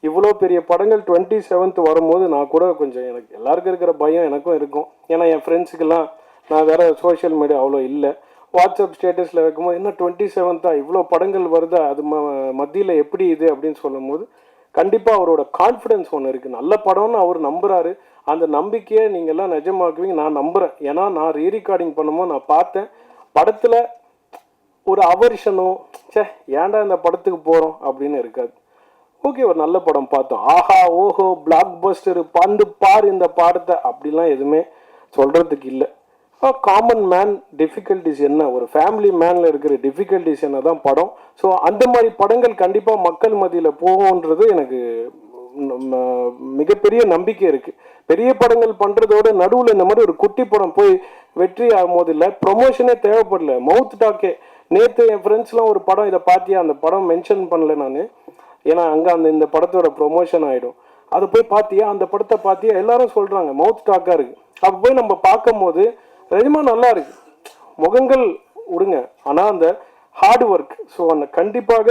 இவ்வளோ பெரிய படங்கள் 27th வரும்போது நான் கூட கொஞ்சம், எனக்கு எல்லாருக்கும் இருக்கிற பயம் எனக்கும் இருக்கும். ஏன்னா என் ஃப்ரெண்ட்ஸுக்கெல்லாம் நான் வேறு சோஷியல் மீடியா அவ்வளோ இல்லை, வாட்ஸ்அப் ஸ்டேட்டஸில் வைக்கும்போது என்ன 27th இவ்வளோ படங்கள் வருதா, அது மத்தியில் எப்படி இது அப்படின்னு சொல்லும் போது கண்டிப்பாக அவரோட கான்ஃபிடென்ஸ் ஒன்று இருக்குது. நல்ல படம்னு அவர் நம்புகிறாரு. அந்த நம்பிக்கையை நீங்கள்லாம் நிஜமாக்குவீங்க நான் நம்புகிறேன். ஏன்னா நான் ரீரெக்கார்டிங் பண்ணும்போது நான் பார்த்தேன், படத்தில் ஒரு அவர்ஷனோ ஏன்டா இந்த படத்துக்கு போகிறோம் அப்படின்னு இருக்காது. ஓகே, ஒரு நல்ல படம் பார்த்தோம், ஆஹா ஓஹோ பிளாக் பஸ்டர் பந்து பார் இந்த பாடத்தை அப்படிலாம் எதுவுமே சொல்கிறதுக்கு இல்லை. காமன் மேன் டிஃபிகல்ட்டிஸ் என்ன, ஒரு ஃபேமிலி மேனில் இருக்கிற டிஃபிகல்ட்டிஸ் என்ன தான் படம். ஸோ அந்த மாதிரி படங்கள் கண்டிப்பாக மக்கள் மத்தியில் போகும்ன்றது எனக்கு மிகப்பெரிய நம்பிக்கை இருக்குது. பெரிய படங்கள் பண்ணுறதோட நடுவில் இந்த மாதிரி ஒரு குட்டி படம் போய் வெற்றி ஆகும்போது இல்லை, ப்ரொமோஷனே தேவைப்படல, மவுத் டாக்கே. நேற்று என் ஃப்ரெண்ட்ஸ்லாம் ஒரு படம் இதை பார்த்தியா, அந்த படம் மென்ஷன் பண்ணல நான், ஏன்னா அங்கே இந்த படத்தோட ப்ரொமோஷன் ஆகிடும். அதை போய் பார்த்தியா, அந்த படத்தை பார்த்தியா, எல்லாரும் சொல்கிறாங்க, மவுத் டாக்காக இருக்குது. அப்போ போய் நம்ம பார்க்கும் போது நிஜமா நல்லா இருக்கு, முகங்கள் விடுங்க, ஆனால் அந்த ஹார்ட் ஒர்க். ஸோ அந்த கண்டிப்பாக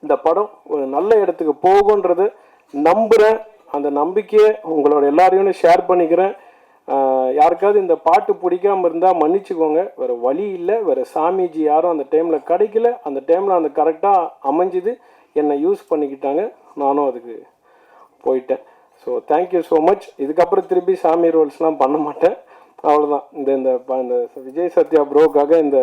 இந்த படம் ஒரு நல்ல இடத்துக்கு போகுன்றது நம்புகிறேன். அந்த நம்பிக்கையை உங்களோட எல்லாரையும் ஷேர் பண்ணிக்கிறேன். யாருக்காவது இந்த பாட்டு பிடிக்காமல் இருந்தால் மன்னிச்சுக்கோங்க, வேறு வழி இல்லை, வேறு சாமிஜி யாரும் அந்த டைமில் கிடைக்கல, அந்த டைமில் அந்த கரெக்டாக அமைஞ்சுது, என்னை யூஸ் பண்ணிக்கிட்டாங்க, நானும் அதுக்கு போயிட்டேன். So thank you so much. இதுக்கப்புறம் திருப்பி சாமி ரோல்ஸ்லாம் பண்ண மாட்டேன், அவ்வளோதான். இந்த விஜய் சத்யா ப்ரோக்காக இந்த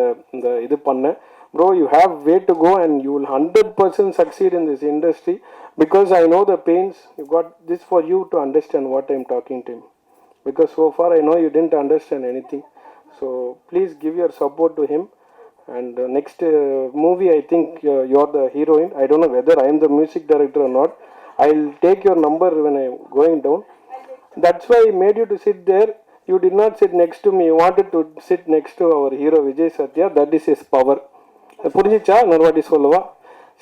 இது பண்ணேன். Bro, you have way to go and you will 100% succeed in this industry because I know the pains. You got this for you to understand what I'm talking to him, because so far I know you didn't understand anything. So please give your support to him. And next movie, I think you're the heroine. I don't know whether I am the music director or not. I'll take your number when I'm going down. That's why I made you to sit there. You did not sit next to me. You wanted to sit next to our hero Vijay Satya. That is his power. புரிஞ்சிச்சா? நர்வாட்டி சொல்லுவா.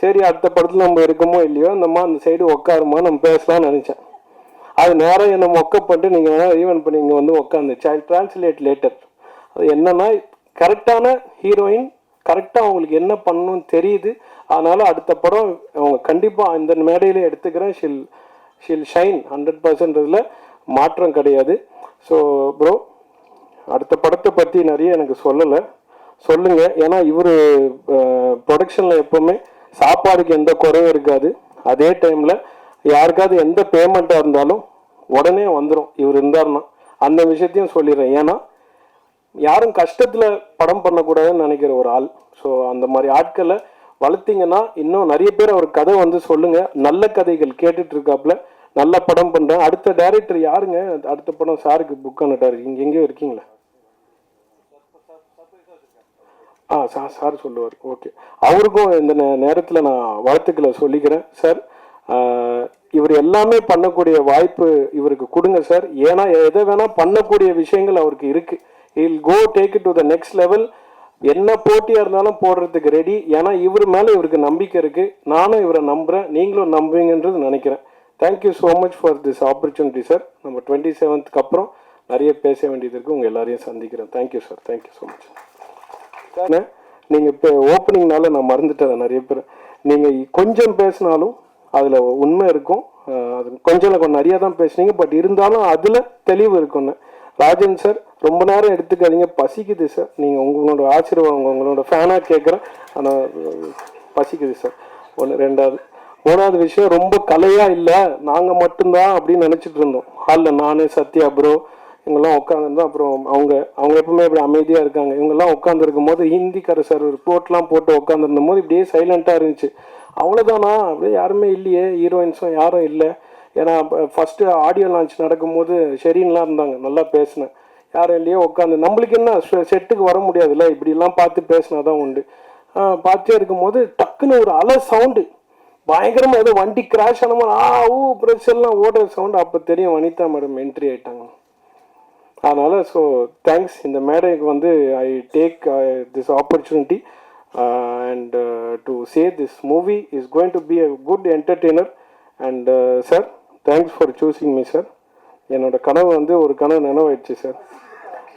சரி, அடுத்த படத்தில் நம்ம இருக்கமோ இல்லையோ, நம்ம அந்த side உட்காருமா, நம்ம பேசலாம்னு நினச்சேன். அது நேரம் என்னை மொக்கப்பட்டு நீங்கள் வேணால் ஈவென்ட் பண்ணி இங்கே வந்து உட்காந்துச்சு. ஐ டிரான்ஸ்லேட் லேட்டர். அது என்னன்னா, கரெக்டான ஹீரோயின் கரெக்டாக அவங்களுக்கு என்ன பண்ணணும்னு தெரியுது. அதனால் அடுத்த படம் அவங்க கண்டிப்பாக இந்த மேடையிலே எடுத்துக்கிறேன். She'll shine 100%. மாற்றம் கிடையாது. ஸோ ப்ரோ, அடுத்த படத்தை பற்றி நிறைய எனக்கு சொல்லுங்கள். ஏன்னா இவர் ப்ரொடக்ஷனில் எப்போவுமே சாப்பாடுக்கு எந்த குறையும் இருக்காது. அதே டைமில் யாருக்காவது எந்த பேமெண்ட்டாக இருந்தாலும் உடனே வந்துடும் இவர் இருந்தார்னா. அந்த விஷயத்தையும் சொல்லிடுறேன். ஏன்னா யாரும் கஷ்டத்தில் படம் பண்ணக்கூடாதுன்னு நினைக்கிற ஒரு ஆள். ஸோ அந்த மாதிரி ஆட்களை வளர்த்திங்கன்னா இன்னும் நிறைய பேர் அவர் கதை வந்து சொல்லுங்கள். நல்ல கதைகள் கேட்டுட்டு இருக்காப்புல, நல்ல படம் பண்ணுறேன். அடுத்த டைரக்டர் யாருங்க? அடுத்த படம் சாருக்கு புக் பண்ணிட்டாரு. இங்கே எங்கேயோ இருக்கீங்களா? சார் சொல்லுவார். ஓகே, அவருக்கும் இந்த நேரத்தில் நான் வாழ்த்துக்களை சொல்லிக்கிறேன். சார், இவர் எல்லாமே பண்ணக்கூடிய வாய்ப்பு இவருக்கு கொடுங்க சார். ஏன்னா எதை வேணால் பண்ணக்கூடிய விஷயங்கள் அவருக்கு இருக்குது. He'll go take it to the next level. என்ன போட்டியாக இருந்தாலும் போடுறதுக்கு ரெடி. ஏன்னா இவர் மேலே இவருக்கு நம்பிக்கை இருக்குது. நானும் இவரை நம்புகிறேன், நீங்களும் நம்புவீங்கன்றது நினைக்கிறேன். Thank you so much for this opportunity sir. நம்ம 27th அப்புறம் நிறைய பேச வேண்டியது இருக்குது. உங்கள் எல்லாரையும் சந்திக்கிறேன். Thank you sir. Thank you so much. நீங்கள் இப்போ ஓப்பனிங்னால நான் மறந்துட்டேன். நிறைய பேர் நீங்கள் கொஞ்சம் பேசினாலும் அதில் உண்மை இருக்கும். அது கொஞ்சம் நிறையா தான் பேசுனீங்க, பட் இருந்தாலும் அதில் தெளிவு இருக்குன்னு. ராஜன் சார், ரொம்ப நேரம் எடுத்துக்காதீங்க, பசிக்குது சார். நீங்கள் உங்களோட ஆசீர்வாதம் உங்களோட ஃபேனாக கேட்குறேன், ஆனால் பசிக்குது சார். ஒன்று. மூணாவது விஷயம், ரொம்ப கலையாக இல்லை, நாங்கள் மட்டும்தான் அப்படின்னு நினச்சிட்டு இருந்தோம். ஹாலில் நான், சத்யா ப்ரோ இவங்கெல்லாம் உட்காந்துருந்தோம். அப்புறம் அவங்க எப்பவுமே இப்படி அமைதியாக இருக்காங்க. இவங்கெல்லாம் உட்காந்துருக்கும் போது ஹிந்திக்கார சார் ஒரு கோட்லாம் போட்டு உட்காந்துருந்தும் போது இப்படியே சைலண்ட்டாக இருந்துச்சு. அவ்வளோதானா? அப்படியே யாருமே இல்லையே, ஹீரோயின்ஸும் யாரும் இல்லை. ஏன்னா ஃபஸ்ட்டு ஆடியோ லான்ச் நடக்கும்போது ஷெரீன்லாம் இருந்தாங்க, நல்லா பேசினேன். யாரும் இல்லையே, உட்காந்து நம்மளுக்கு என்ன செட்டுக்கு வர முடியாதுல்ல, இப்படிலாம் பார்த்து பேசினா தான் உண்டு. பார்த்தே இருக்கும்போது டக்குன்னு ஒரு அலை சவுண்டு, பயங்கரமாக ஏதோ வண்டி கிராஷ் ஆன மாதிரி பிரச்சனைலாம் ஓடுற சவுண்டு. அப்போ தெரியும் வனிதா மேடம் என்ட்ரி ஆகிட்டாங்க. அதனால் ஸோ தேங்க்ஸ். இந்த மேடைக்கு வந்து I take this opportunity and to say this movie is going to be a good entertainer. And sir thanks for choosing me sir. என்னோட கனவு வந்து ஒரு கனவு நினைவாயிடுச்சு சார்.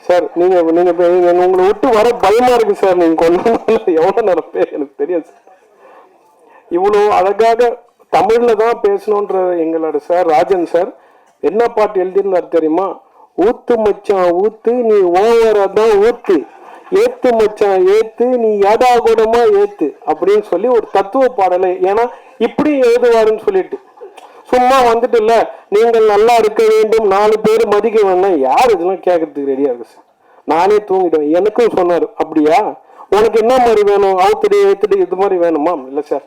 சார் நீங்கள் உங்களை விட்டு வர பயமாக இருக்குது சார். நீங்கள் கொண்டு எவ்வளோ நடப்பே எனக்கு தெரியாது சார். இவ்வளோ அழகாக தமிழில் தான் பேசணுன்ற எங்களோட சார் ராஜன் சார் என்ன பாட்டு எழுதியிருந்தார் தெரியுமா? ஊத்து மச்சான் ஊத்து நீ ஓவரா தான் ஊத்து, ஏத்து மச்சான் ஏத்து நீ ஏடா கூடமா ஏத்து அப்படின்னு சொல்லி ஒரு தத்துவ பாடலை. ஏன்னா இப்படி எழுதுவாருன்னு சொல்லிட்டு சும்மா வந்துட்டு இல்லை நீங்கள் நல்லா இருக்க வேண்டும் 4 பேர் மதிக்க வேணாம். யார் இதெல்லாம் கேட்கறதுக்கு ரெடியா இருக்கு சார்? நானே தூங்கிடுவேன். எனக்கும் சொன்னார், அப்படியா உனக்கு என்ன மாதிரி வேணும், அவுத்துடு ஏத்துடு இது மாதிரி வேணுமா? இல்லை சார்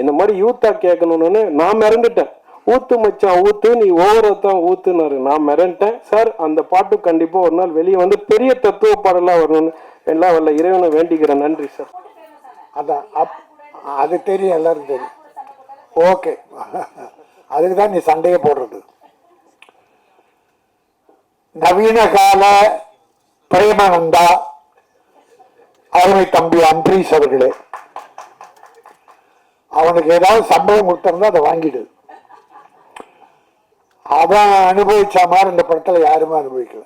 இந்த மாதிரி யூத்தா கேட்கணும்னு நான் மிரண்டுட்டேன். ஊத்து மச்சான் ஊத்து நீ ஓவரத்தான் ஊத்துனாரு. நான் மிரண்டேன் சார். அந்த பாட்டு கண்டிப்பா ஒரு நாள் வெளியே வந்து பெரிய தத்துவ பாடலாம் வரணும்னு எல்லாம் வரல இறைவனை வேண்டிக்கிறேன். நன்றி சார். அதான் அது தெரியும், எல்லாரும் தெரியும். ஓகே, அதுக்கு தான் நீ சண்டையை போடுறது. நவீன கால பிரேமானந்தா அருமை தம்பி அம்பரீஷ் அவர்களே, அவனுக்கு ஏதாவது சம்பளம் கொடுத்திருந்தா அதை வாங்கிடு. அவன் அனுபவிச்ச மாதிரி இந்த படத்துல யாருமே அனுபவிக்கல.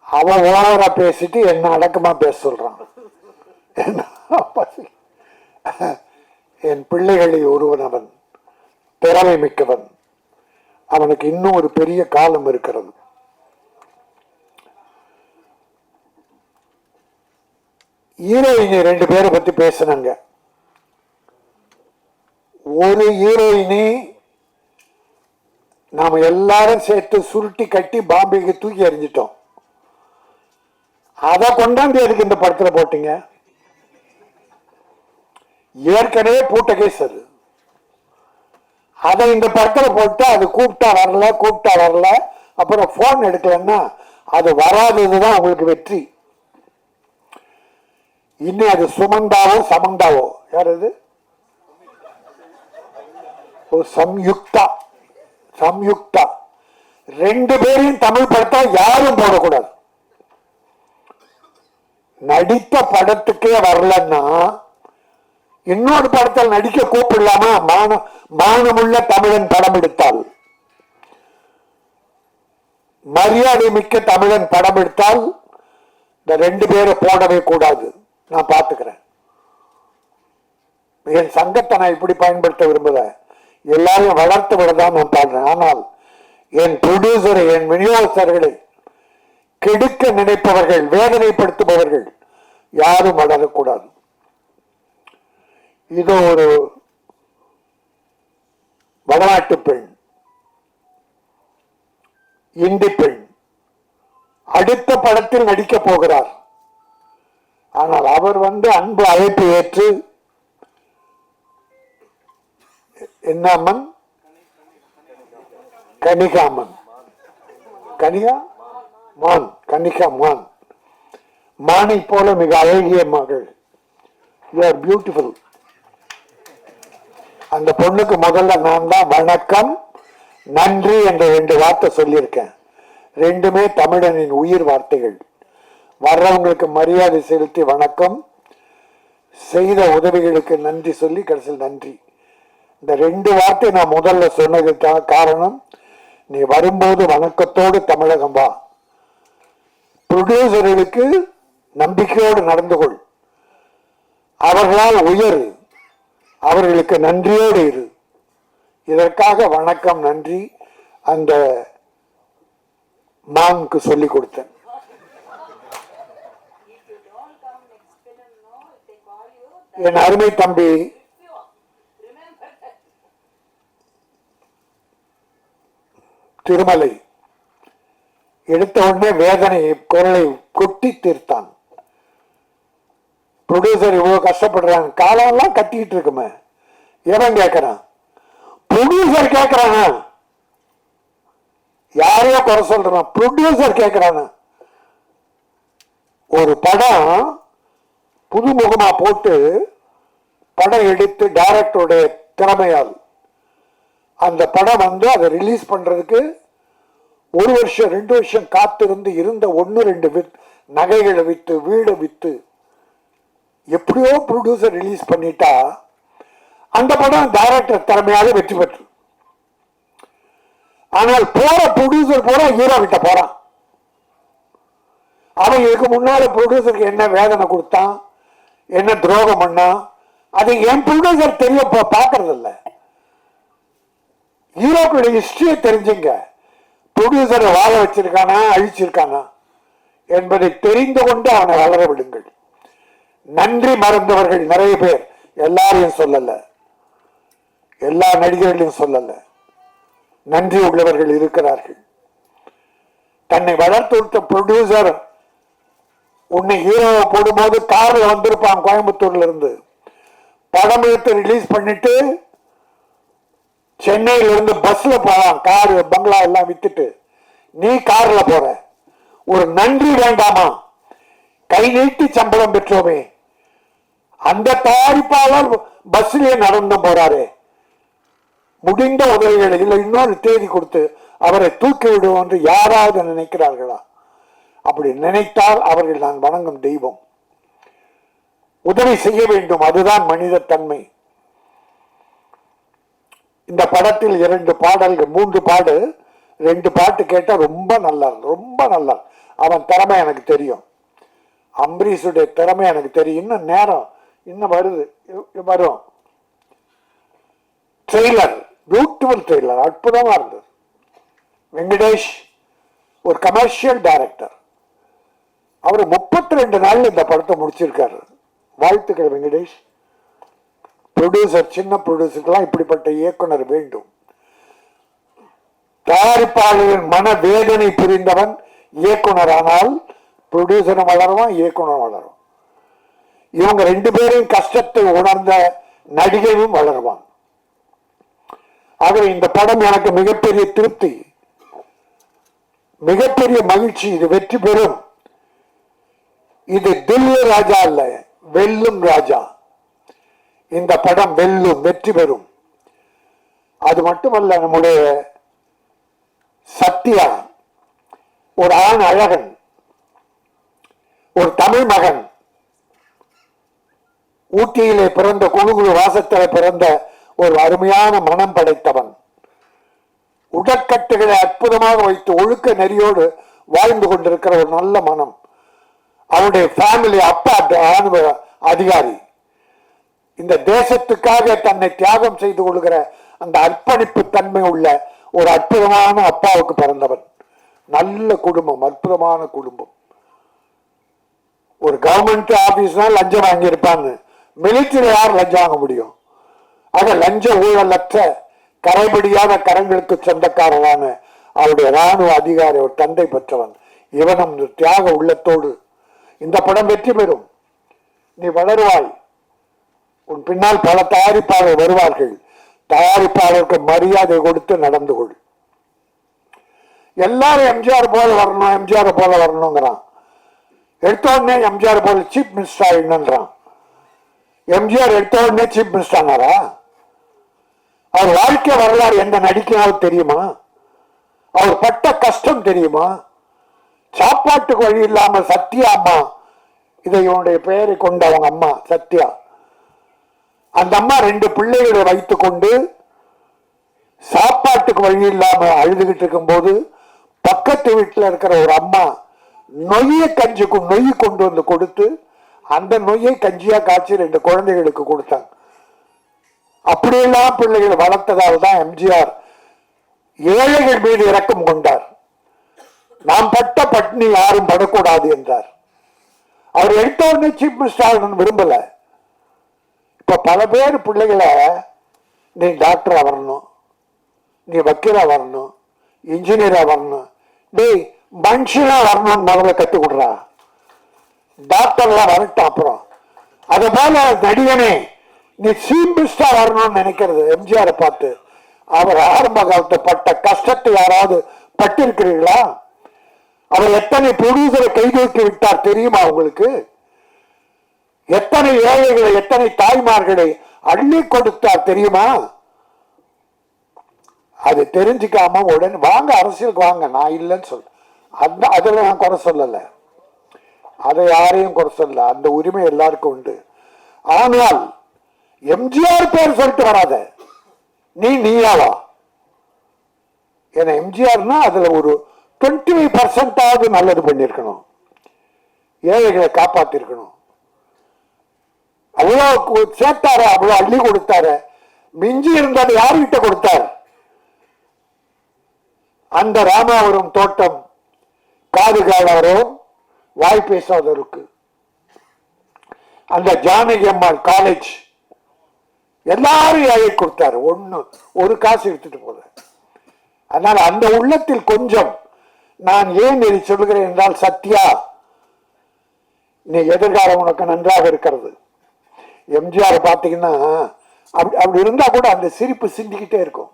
அவன் ஓவரா பேசிட்டு என்ன அடக்கமா பேச சொல்றான். என் பிள்ளைகளில் ஒருவன் அவன், திறமை மிக்கவன். அவனுக்கு இன்னும் ஒரு பெரிய காலம் இருக்கிறது. ஹீரோயினி 2 பேரை பத்தி பேசினாங்க. ஒரு ஹீரோயினி நாம எல்லாரும் சேர்த்து சுருட்டி கட்டி பாம்பேக்கு தூக்கி எறிஞ்சிட்டோம். அதை கொண்டாந்து எதுக்கு இந்த படத்துல போட்டீங்க? ஏற்கனவே பூட்ட கேஸ் அது. அதை இந்த படத்துல போட்டு அது கூப்பிட்டா வரல, அப்புறம் போன் எடுக்கலன்னா அது வராததுதான் உங்களுக்கு வெற்றி. இன்னும் அது சுமந்தாவோ சமந்தாவோ யார் அது? சம்யுக்தா 2 பேரையும் தமிழ் படத்தை யாரும் போடக்கூடாது. நடித்த படத்துக்கே வரலன்னா இன்னொரு படத்தில் நடிக்க கூப்பிடலாமா? மானமுள்ள தமிழன் படம் எடுத்தால், மரியாதை மிக்க தமிழன் படம் எடுத்தால் இந்த 2 பேரை போடவே கூடாது. நான் பார்த்துக்கிறேன். என் சங்கத்தை நான் இப்படி பயன்படுத்த விரும்புத, எல்லாரையும் வளர்த்து விடதான் நான் பாடுறேன். ஆனால் என் ப்ரொடியூசரை, என் விநியோகஸ்தர்களை கெடுக்க நினைப்பவர்கள், வேதனைப்படுத்துபவர்கள் யாரும் வளரக்கூடாது. இதோ ஒரு வடநாட்டு பெண், இந்தி பெண் அடுத்த படத்தில் நடிக்க போகிறார். ஆனால் அவர் அன்பு அழைப்பு ஏற்று, என்ன அம்மன்? கனிகாமன், கனிகாமான், மானை போல மிக அழகிய மகள். You are beautiful. அந்த பொண்ணுக்கு முதல்ல நான் தான் வணக்கம் நன்றி என்ற 2 வார்த்தை சொல்லியிருக்கேன். 2மே தமிழனின் உயிர் வார்த்தைகள். வர்றவங்களுக்கு மரியாதை செலுத்தி வணக்கம், செய்த உதவிகளுக்கு நன்றி சொல்லி கடைசியில் நன்றி. இந்த 2 வார்த்தை நான் முதல்ல சொன்னதுக்கான காரணம், நீ வரும்போது வணக்கத்தோடு தமிழகம் வா. ப்ரொடியூசர்களுக்கு நம்பிக்கையோடு நடந்து கொள். அவர்களால் உயரு, அவர்களுக்கு நன்றியோடு இரு. இதற்காக வணக்கம் நன்றி அந்த மானுக்கு சொல்லிக் கொடுத்தேன். என் அருமை தம்பி திருமலை எடுத்த உடனே வேதனை குரலை கொட்டி தீர்த்தான். ப்ரொடியூசர் இவ்வளவு கஷ்டப்படுறாங்க, காலம்லாம் கட்டிக்கிட்டு இருக்குமே, எவன் கேட்கிறான்? ப்ரொடியூசர் கேட்கிறானா? யாரையோ குறை சொல்றான், ப்ரொடியூசர் கேட்கிறானா? ஒரு படம் புதுமுகமா போட்டு படம் எடுத்து டைரக்டருடைய திறமையால் அந்த படம் அதை ரிலீஸ் பண்றதுக்கு 1 வருஷம் 2 வருஷம் காத்திருந்து இருந்த 1-2 நகைகளை வித்து, வீடை வித்து எப்படியோ ப்ரொடியூசர் ரிலீஸ் பண்ணிட்டா அந்த படம் டைரக்டர் திறமையாக வெற்றி பெற்று. ஆனால் போற ப்ரொடியூசர் போற ஹீரோ கிட்ட போறான். அவன் இதுக்கு முன்னால ப்ரொடியூசருக்கு என்ன வேதனை கொடுத்தான், என்ன துரோகம் பண்ணான், அது என் ப்ரொடியூசர் தெரிய பார்க்கறது இல்லை. ஹீரோக்களுடைய ஹிஸ்டரியை தெரிஞ்சுங்க. ப்ரொடியூசரை வாழ வச்சிருக்கானா அழிச்சிருக்கானா என்பதை தெரிந்து கொண்டு அவனை வளர விடுங்கள். நன்றி மறந்தவர்கள் நிறைய பேர், எல்லாரையும் சொல்லல, எல்லா நடிகர்களையும் சொல்லல, நன்றி உள்ளவர்கள் இருக்கிறார்கள். தன்னை வளர்த்து விட்ட ப்ரொடியூசர் உன்னை ஹீரோவை போடும்போது கார்ல வந்திருப்பான் கோயம்புத்தூர்ல இருந்து, படம் எடுத்து ரிலீஸ் பண்ணிட்டு சென்னையில இருந்து பஸ்ல போவான், காரு பங்களா எல்லாம் வித்துட்டு. நீ கார்ல போற, ஒரு நன்றி வேண்டாமா? கை நீட்டி சம்பளம் பெற்றோமே, அந்த தயாரிப்பாளர் பஸ்லயே நடந்து போறாரு. முடிந்த உதவிகளை இல்லை இன்னொரு தேதி கொடுத்து அவரை தூக்கி விடுவோம் என்று யாராவது நினைக்கிறார்களா? அப்படி நினைத்தால் அவர்கள் நான் வணங்கும் தெய்வம். உதவி செய்ய வேண்டும், அதுதான் மனித தன்மை. இந்த படத்தில் 2 பாடல்கள் 3 பாடு 2 பாட்டு கேட்டா ரொம்ப நல்லா, ரொம்ப நல்லா. அவன் திறமை எனக்கு தெரியும், அம்பரீஷுடைய திறமை எனக்கு தெரியும். இன்னும் நேரம் இன்னும் வருது, வரும். ட்ரெய்லர், பியூட்டிஃபுல் ட்ரெய்லர், அற்புதமா இருந்தது. வெங்கடேஷ் ஒரு கமர்ஷியல் டைரக்டர், அவர் 32 நாள்ல இந்த படத்தை முடிச்சிருக்காரு. வாழ்த்துக்கள் வெங்கடேஷ். ப்ரொடியூசர், சின்ன ப்ரொடியூசருக்கெல்லாம் இப்படிப்பட்ட இயக்குனர் வேண்டும். தயாரிப்பாளரின் மன வேதனை புரிந்தவன் இயக்குனர் ஆனால் ப்ரொடியூசரும் வளருவான், இயக்குனர் வளரும். இவங்க 2 பேரையும் கஷ்டத்தை உணர்ந்த நடிகையும் வளருவான். ஆகவே இந்த படம் எனக்கு மிகப்பெரிய திருப்தி, மிகப்பெரிய மகிழ்ச்சி. இது வெற்றி பெறும். இது தில்லு ராஜா அல்ல, வெல்லும் ராஜா. இந்த படம் வெல்லும், வெற்றி பெறும். அது மட்டுமல்ல, நம்முடைய சத்யா ஒரு ஆண் அழகன், ஒரு தமிழ் மகன், ஊட்டியிலே பிறந்த குழுகுழு வாசத்திலே பிறந்த ஒரு அருமையான மனம் படைத்தவன். உடற்கட்டுகளை அற்புதமாக வைத்து ஒழுக்க நெறியோடு வாழ்ந்து கொண்டிருக்கிற ஒரு நல்ல மனம். அவனுடைய ஃபேமிலி, அப்பா ராணுவ அதிகாரி. இந்த தேசத்துக்காக தன்னை தியாகம் செய்து கொள்கிற அந்த அர்ப்பணிப்பு தன்மை உள்ள ஒரு அற்புதமான அப்பாவுக்கு பிறந்தவன். நல்ல குடும்பம், அற்புதமான குடும்பம். ஒரு கவர்மெண்ட் ஆபீஸ்னா லஞ்சம் வாங்கி இருப்பான்னு, மிலிட்டரி யார் லஞ்சம் வாங்க முடியும்? ஆக லஞ்ச ஊழலற்ற கரைபடியாத கரங்களுக்கு சொந்தக்காரரான அவருடைய ராணுவ அதிகாரி, ஒரு தந்தை பெற்றவன். இவனும் தியாக உள்ளத்தோடு இந்த படம் வெற்றி பெறும். நீ வளருவாய், உன் பின்னால் பல தயாரிப்பாளர் வருவார்கள். தயாரிப்பாளருக்கு மரியாதை கொடுத்து நடந்து கொள். எல்லாரும் எம்ஜிஆர் போல வரணும், எம்ஜிஆர் போல வரணுங்கிறான். எடுத்த உடனே எம்ஜிஆர் போல சீஃப் மினிஸ்டர் ஆயிடணுன்றான். எம்ஜிஆர் எடுத்த உடனே சீஃப் மினிஸ்டர் ஆனாரா? அவர் வாழ்க்கை வரலாறு எந்த நடிக்கிறாலும் தெரியுமா? அவர் பட்ட கஷ்டம் தெரியுமா? சாப்பாட்டுக்கு வழி இல்லாம சத்யா அம்மா, இதை இவனுடைய பெயரை கொண்ட அவங்க அம்மா சத்யா, அந்த அம்மா 2 பிள்ளைகளை வைத்துக் கொண்டு சாப்பாட்டுக்கு வழி இல்லாம அழுதுகிட்டு இருக்கும் போது பக்கத்து வீட்டில் இருக்கிற ஒரு அம்மா நொய்ய கஞ்சிக்கும் நொய் கொண்டு வந்து கொடுத்து அந்த நொய்யை கஞ்சியா காய்ச்சி 2 குழந்தைகளுக்கு கொடுத்தாங்க. அப்படியெல்லாம் பிள்ளைகளை வளர்த்ததால் தான் எம்ஜிஆர் ஏழைகள் மீது இரக்கம் கொண்டார். நாம் பட்ட பட்டினி யாரும் படக்கூடாது என்றார். அவர் எடுத்த உடனே சீஃப் மினிஸ்டர் விரும்பல. இப்ப பல பேர் பிள்ளைகளை நீ டாக்டரா வரணும், நீ வக்கீலா வரணும், இன்ஜினியரா வரணும், டேய் மனுஷனா வரணும்னு முதல்ல கற்றுக் கொடுறா. டாக்டர்லாம் வரட்டும் அப்புறம். அது போல நடிகனே நீ சீஃப் மினிஸ்டர் வரணும்னு நினைக்கிறது எம்ஜிஆரை பார்த்து. அவர் ஆரம்ப காலத்தை பட்ட கஷ்டத்தை யாராவது பட்டிருக்கிறீர்களா? அவர் எத்தனை ப்ரொடியூசரை கைதூக்கி விட்டார் தெரியுமா உங்களுக்கு? எத்தனை ஏழைகளை, எத்தனை தாய்மார்களை அள்ளி கொடுத்தார் தெரியுமா? அது தெரிஞ்சுக்காம உடனே வாங்க அரசியலுக்கு வாங்க, நான் இல்லைன்னு சொல்ல. அதில் நான் குறை சொல்லலை, அதை யாரையும் குறை சொல்ல, அந்த உரிமை எல்லாருக்கும் உண்டு. ஆனால் எம்ஜிஆர் பேர் சொல்லிட்டு வராத, நீயாவா? ஏன்னா எம்ஜிஆர்னா அதுல ஒரு 25% நல்லது பண்ணிருக்கணும், ஏழைகளை காப்பாத்திருக்கணும். அவ்வளோ சேர்த்தாரு, அவ்வளோ அள்ளி கொடுத்தாரு. மிஞ்சி இருந்தது யாருகிட்ட கொடுத்தார்? அந்த ராமாவரம் தோட்டம் காது காலாரோ வாய் பேசாதவருக்கு, அந்த ஜானகி அம்மாள் காலேஜ் எல்லாரும் ஏழை கொடுத்தாரு. ஒரு காசு எடுத்துட்டு போல. அதனால அந்த உள்ளத்தில் கொஞ்சம் நான் ஏன் இதை சொல்கிறேன் என்றால், சத்யா நீ எதிர்காலம் உனக்கு நன்றாக இருக்கிறது. எம்ஜிஆர் பார்த்தீங்கன்னா அப்படி இருந்தா கூட அந்த சிரிப்பு சிந்திக்கிட்டே இருக்கும்,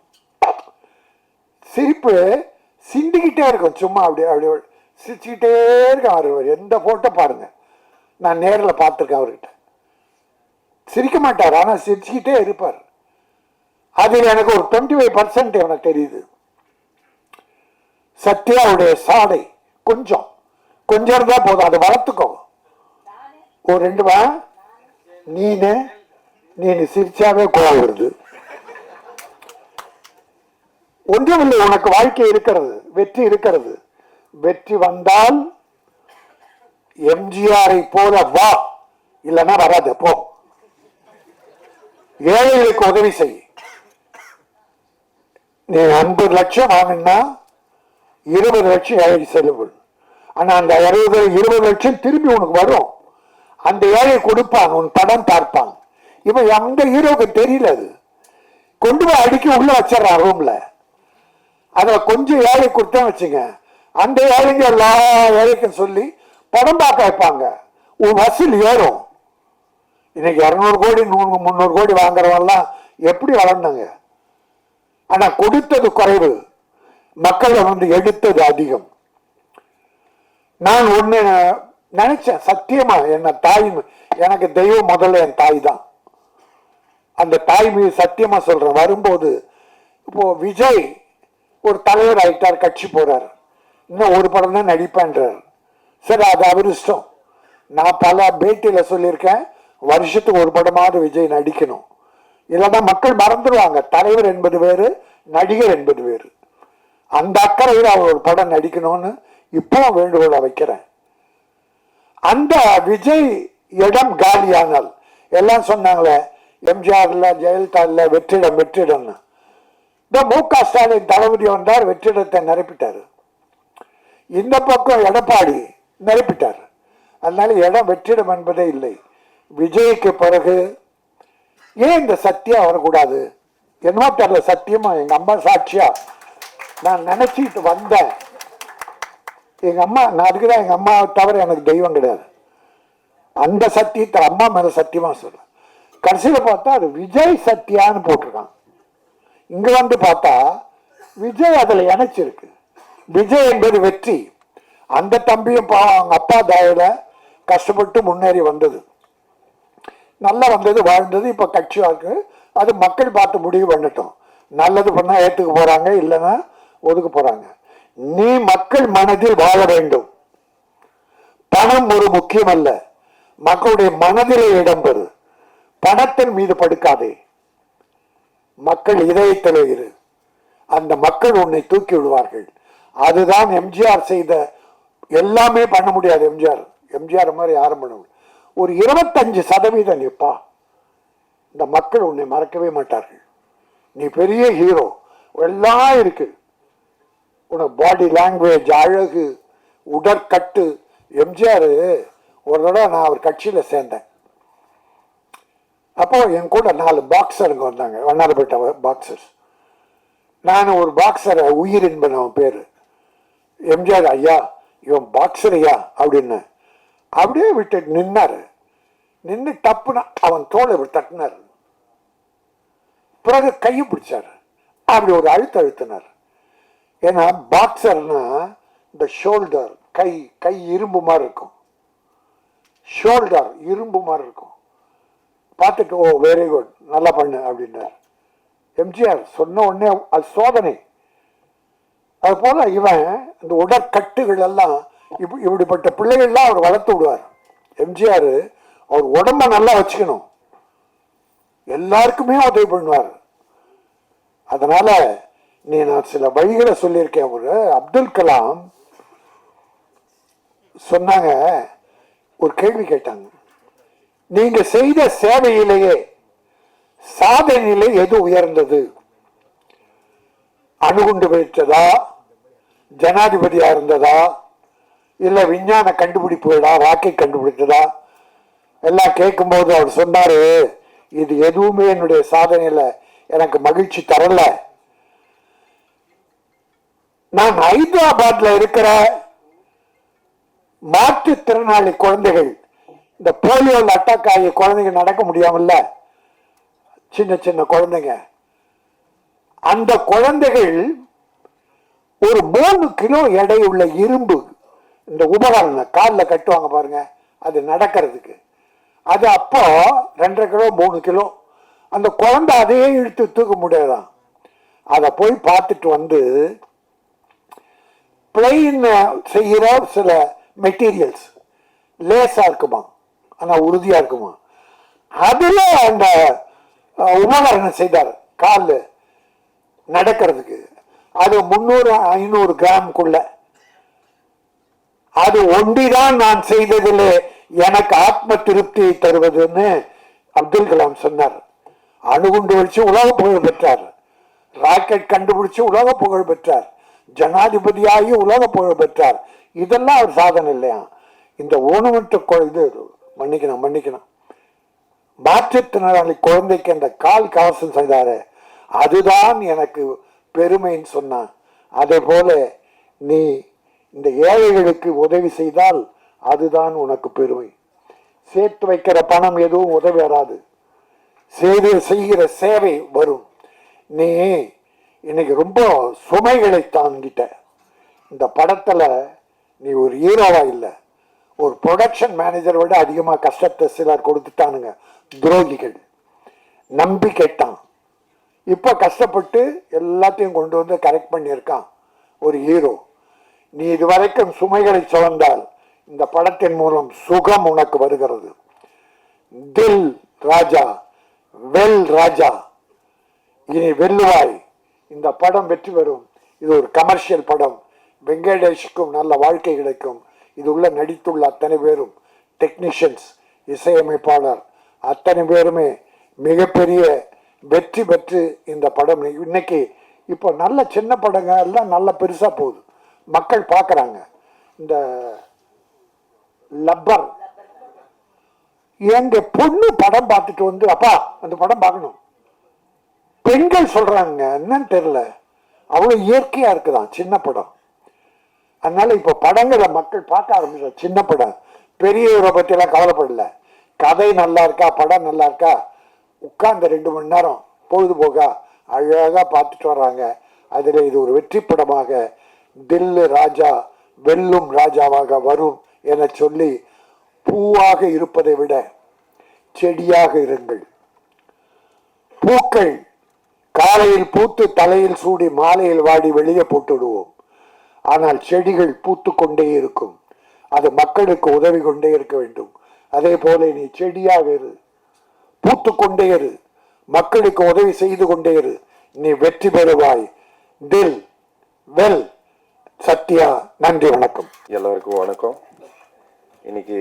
சிரிப்பு சிந்திக்கிட்டே இருக்கும். சும்மா அப்படி சிரிச்சுக்கிட்டே இருக்கான் அவர். எந்த போட்டோ பாருங்க, நான் நேரில் பார்த்துருக்கேன் அவர்கிட்ட. சிரிக்க மாட்டார், ஆனால் சிரிச்சுக்கிட்டே இருப்பார். அதில் எனக்கு ஒரு 25% எனக்கு தெரியுது. சத்யாவுடைய சாடை கொஞ்சம் இருந்தா போதும், அதை வளர்த்துக்கோ. ஒரு 2 நீ சிரிச்சாவே கோவம் வருது. ஒன்றுமில்லை, உனக்கு வாழ்க்கை இருக்கிறது, வெற்றி இருக்கிறது. வெற்றி வந்தால் எம்ஜிஆரை போல வா, இல்லைன்னா வராத போ. ஏழைகளுக்கு உதவி செய். நீ 50 லட்சம் வாங்கினா 20 லட்சம் ஏழை செலவு. ஆனா அந்த 20 லட்சம் திரும்பி உனக்கு வரும். அந்த ஏழை கொடுப்பான், உன் படம் பார்ப்பான். இவன் அந்த ஹீரோக்கு தெரியல, அது கொண்டு போய் அடிக்க உள்ள வச்சிடறான் ரூம்ல. அத கொஞ்சம் ஏழை கொடுத்தா வச்சுங்க, அந்த ஏழைங்க எல்லா ஏழைக்கும் சொல்லி படம் பார்க்க வைப்பாங்க. உன் வசூல் ஏறும். இன்னைக்கு 200 கோடி 300 கோடி வாங்குறவெல்லாம் எப்படி வளர்ந்தாங்க? ஆனா கொடுத்தது குறைவு, மக்களை எடுத்தது அதிகம். நான் ஒண்ணு நினைச்சேன், சத்தியமா என்ன தாய், எனக்கு தெய்வம் முதல்ல என் தாய் தான். அந்த தாய் மீது சத்தியமா சொல்றேன். வரும்போது இப்போ விஜய் ஒரு தலைவர் ஆயிட்டார், கட்சி போறார், இன்னும் ஒரு படம் தான் நடிப்பேன்றார். சரி, அது அவர் இஷ்டம். நான் பல பேட்டியில சொல்லியிருக்கேன், வருஷத்துக்கு ஒரு படமாவது விஜய் நடிக்கணும், இல்லைன்னா மக்கள் மறந்துடுவாங்க. தலைவர் என்பது வேறு, நடிகர் என்பது வேறு. அந்த அக்கறையில் அவர் ஒரு படம் நடிக்கணும்னு இப்போ வேண்டுகோளை வைக்கிறேன். அந்த விஜய் இடம் காலியானால் எல்லாம் சொன்னாங்களே, எம்ஜிஆர் இல்ல, ஜெயலலிதா இல்ல, வெற்றிடம்னு. இந்த மு.க. ஸ்டாலின் தளபதி வந்தார், வெற்றிடத்தை நிரப்பிட்டாரு. இந்த பக்கம் எடப்பாடி நிரப்பிட்டார். அதனால இடம் வெற்றிடம் என்பதே இல்லை. விஜய்க்கு பிறகு ஏன் இந்த சத்யா வரக்கூடாது? என்னமோ தெரியல, சத்தியமா எங்க அம்மா சாட்சியா நான் நினைச்சிட்டு வந்தேன். எங்க அம்மா, நான் அதுக்குதான் எங்க அம்மாவை தவிர எனக்கு தெய்வம் கிடையாது. அந்த சத்தியத்தை அம்மா மேல சத்தியமா சொல்ல. கடைசியில பார்த்தா அது விஜய் சத்யான்னு போட்டிருக்கான். இங்க வந்து பார்த்தா விஜய் அதுல இணைச்சிருக்கு. விஜய் என்பது வெற்றி. அந்த தம்பியும் அவங்க அப்பா தயவுல கஷ்டப்பட்டு முன்னேறி வந்தது, நல்லா வந்தது, வாழ்ந்தது. இப்ப கட்சி இருக்கு, அது மக்கள் பார்த்து முடிவு பண்ணட்டும். நல்லது பண்ணா ஏத்துக்க போறாங்க, இல்லைன்னா ஒதுக்க போறாங்க. நீ மக்கள் மனதில் வாழ வேண்டும். பணம் ஒரு முக்கியம் அல்ல, மக்களுடைய மனதிலே இடம்பெறு. பணத்தின் மீது படுக்காதே, மக்கள் இதயத்திலே இரு. அந்த மக்கள் உன்னை தூக்கி விடுவார்கள். அதுதான் எம்ஜிஆர் செய்த. எல்லாமே பண்ண முடியாது எம்ஜிஆர் மாதிரி யாரும் பண்ண முடியாது. ஒரு 25% நிப்பா, இந்த மக்கள் உன்னை மறக்கவே மாட்டார்கள். நீ பெரிய ஹீரோ, எல்லாம் இருக்கு. உனக்கு பாடி லாங்குவேஜ், அழகு, உடற்கட்டு. எம்ஜிஆர் ஒரு தடவை நான் அவர் கட்சியில சேர்ந்தேன். அப்போ என் கூட 4 பாக்ஸருங்க வந்தாங்க, வண்ணாரப்பேட்டை பாக்ஸர்ஸ். நான் ஒரு பாக்ஸரை, உயிர் என்பன் அவன் பேரு. எம்ஜிஆர், ஐயா இவன் பாக்ஸர் ஐயா அப்படின்னு அப்படியே விட்டு நின்னாரு. நின்று டப்புனா அவன் தோலை தட்டினார். பிறகு கையை பிடிச்சாரு, அப்படி ஒரு அழுத்தினார். ஏன்னா பாக்ஸர்னா இந்த ஷோல்டர், கை இரும்பு மாதிரி இருக்கும், ஷோல்டர் இரும்பு மாதிரி இருக்கும். பார்த்துட்டு ஓ வெரி குட், நல்லா பண்ணு அப்படின்னார். எம்ஜிஆர் சொன்ன உடனே அது சோதனை. அது போல இவன் இந்த உடற்கட்டுகள் எல்லாம் இப்படிப்பட்ட பிள்ளைகள்லாம் அவர் வளர்த்து விடுவார். எம்ஜிஆர் அவர் உடம்ப நல்லா வச்சுக்கணும். எல்லாருக்குமே உதவி பண்ணுவார். அதனால நான் சில வழிகளை சொல்லியிருக்கேன். ஒரு அப்துல் கலாம் சொன்னாங்க, ஒரு கேள்வி கேட்டாங்க, நீங்க செய்த சேவையிலேயே சாதனையிலே எது உயர்ந்தது? அணுகுண்டு வைத்ததா, ஜனாதிபதியா இருந்ததா, இல்ல விஞ்ஞான கண்டுபிடிப்புகளா, ராக்கெட் கண்டுபிடித்ததா? எல்லாம் கேட்கும்போது அவர் சொன்னாரு, இது எதுவுமே என்னுடைய சாதனையில எனக்கு மகிழ்ச்சி தரல. நான் ஹைதராபாத்ல இருக்கிற மாற்றுத்திறனாளி குழந்தைகள், இந்த போலியோல அட்டாக் ஆகிய குழந்தைங்க நடக்க முடியாமல்ல, சின்ன சின்ன குழந்தைங்க, அந்த குழந்தைகள் ஒரு 3 கிலோ எடையுள்ள இரும்பு, இந்த உபகரணம் காலில் கட்டுவாங்க பாருங்க, அது நடக்கிறதுக்கு, அது அப்போ 2.5 கிலோ 3 கிலோ. அந்த குழந்தை அதையே இழுத்து தூக்க முடியாதான். அதை போய் பார்த்துட்டு வந்து பிளெயின் செய்கிற சில மெட்டீரியல்ஸ் லேசா இருக்குமா, ஆனா உறுதியா இருக்குமா, அதுல அந்த உபகரணம் செய்தார் கால் நடக்கிறதுக்கு. அது 300-500 கிராமுக்குள்ள. அது ஒன்றிதான் நான் செய்ததில் எனக்கு ஆத்ம திருப்தியை தருவதுன்னு அப்துல் கலாம் சொன்னார். அணுகுண்டு வச்சு உலக புகழ் பெற்றார், ராக்கெட் கண்டுபிடிச்சு உலக புகழ் பெற்றார், ஜனாதிபதியாகி உலக புகழ் பெற்றார். இதெல்லாம் ஒரு சாதனை இல்லையா? இந்த ஊனமற்ற குழந்தை, மன்னிக்கணும், மாற்றுத்திறனாளி குழந்தைக்கு அந்த கால் கவசம் செய்தாரு, அதுதான் எனக்கு பெருமைன்னு சொன்னான். அதே போல நீ இந்த ஏழைகளுக்கு உதவி செய்தால் அதுதான் உனக்கு பெருமை. சேர்த்து வைக்கிற பணம் எதுவும் உதவி வராது, செய்கிற சேவை வரும். நீ இன்னைக்கு ரொம்ப சுமைகளை தாங்கிட்ட. இந்த படத்துல நீ ஒரு ஹீரோவா இல்லை, ஒரு ப்ரொடக்ஷன் மேனேஜரை விட அதிகமாக கஷ்டத்தை சிலர் கொடுத்துட்டானுங்க, துரோகிகள். நம்பி கேட்டான், இப்போ கஷ்டப்பட்டு எல்லாத்தையும் கொண்டு வந்து கரெக்ட் பண்ணியிருக்கான் ஒரு ஹீரோ. நீ இதுவரைக்கும் சுமைகளை சுமந்தால் இந்த படத்தின் மூலம் சுகம் உனக்கு வருகிறது. தில் ராஜா, வெல் ராஜா, இனி வெல்லுவாய். இந்த படம் வெற்றி பெறும். இது ஒரு கமர்ஷியல் படம். வெங்கடேஷுக்கும் நல்ல வாழ்க்கை கிடைக்கும். இது உள்ள நடித்துள்ள அத்தனை பேரும், டெக்னீஷியன்ஸ், இசையமைப்பாளர் அத்தனை பேருமே மிகப்பெரிய வெற்றி பெற்று இந்த படம் இன்னைக்கு இப்போ நல்ல சின்ன படங்க எல்லாம் நல்ல பெருசா போகுது, மக்கள் பார்க்குறாங்க. இந்த லப்பர், எங்க பொண்ணு படம் பார்த்துட்டு வந்து, அப்பா அந்த படம் பார்க்கணும், பெண்கள் சொல்றாங்க, என்னன்னு தெரியல, அவ்வளவு இயற்கையா இருக்குதான் சின்ன படம். அதனால இப்ப படங்களை மக்கள் பார்க்க ஆரம்பிச்ச. சின்ன படம் பெரியவரை பத்தி எல்லாம் கவலைப்படல, கதை நல்லா இருக்கா, படம் நல்லா இருக்கா, உட்கார்ந்த 2 மணி நேரம் பொழுதுபோக்கா அழகா பார்த்துட்டு வர்றாங்க. அதுல இது ஒரு வெற்றி படமாக தில்லு ராஜா வெல்லும் ராஜாவாக வரும் என சொல்லி, பூவாக இருப்பதை விட செடியாக இருங்கள். பூக்கள் காலையில் பூத்து தலையில் சூடி மாலையில் வாடி வெளியே போட்டுடுவோம். ஆனால் செடிகள் பூத்து கொண்டே இருக்கும், அது மக்களுக்கு உதவி கொண்டே இருக்க வேண்டும். அதே போல நீ செடியாக இரு, பூத்து கொண்டே இரு, மக்களுக்கு உதவி செய்து கொண்டே இரு, நீ வெற்றி பெறுவாய். தில் வெல் சத்யா. நன்றி, வணக்கம். எல்லாருக்கும் வணக்கம். இன்னைக்கு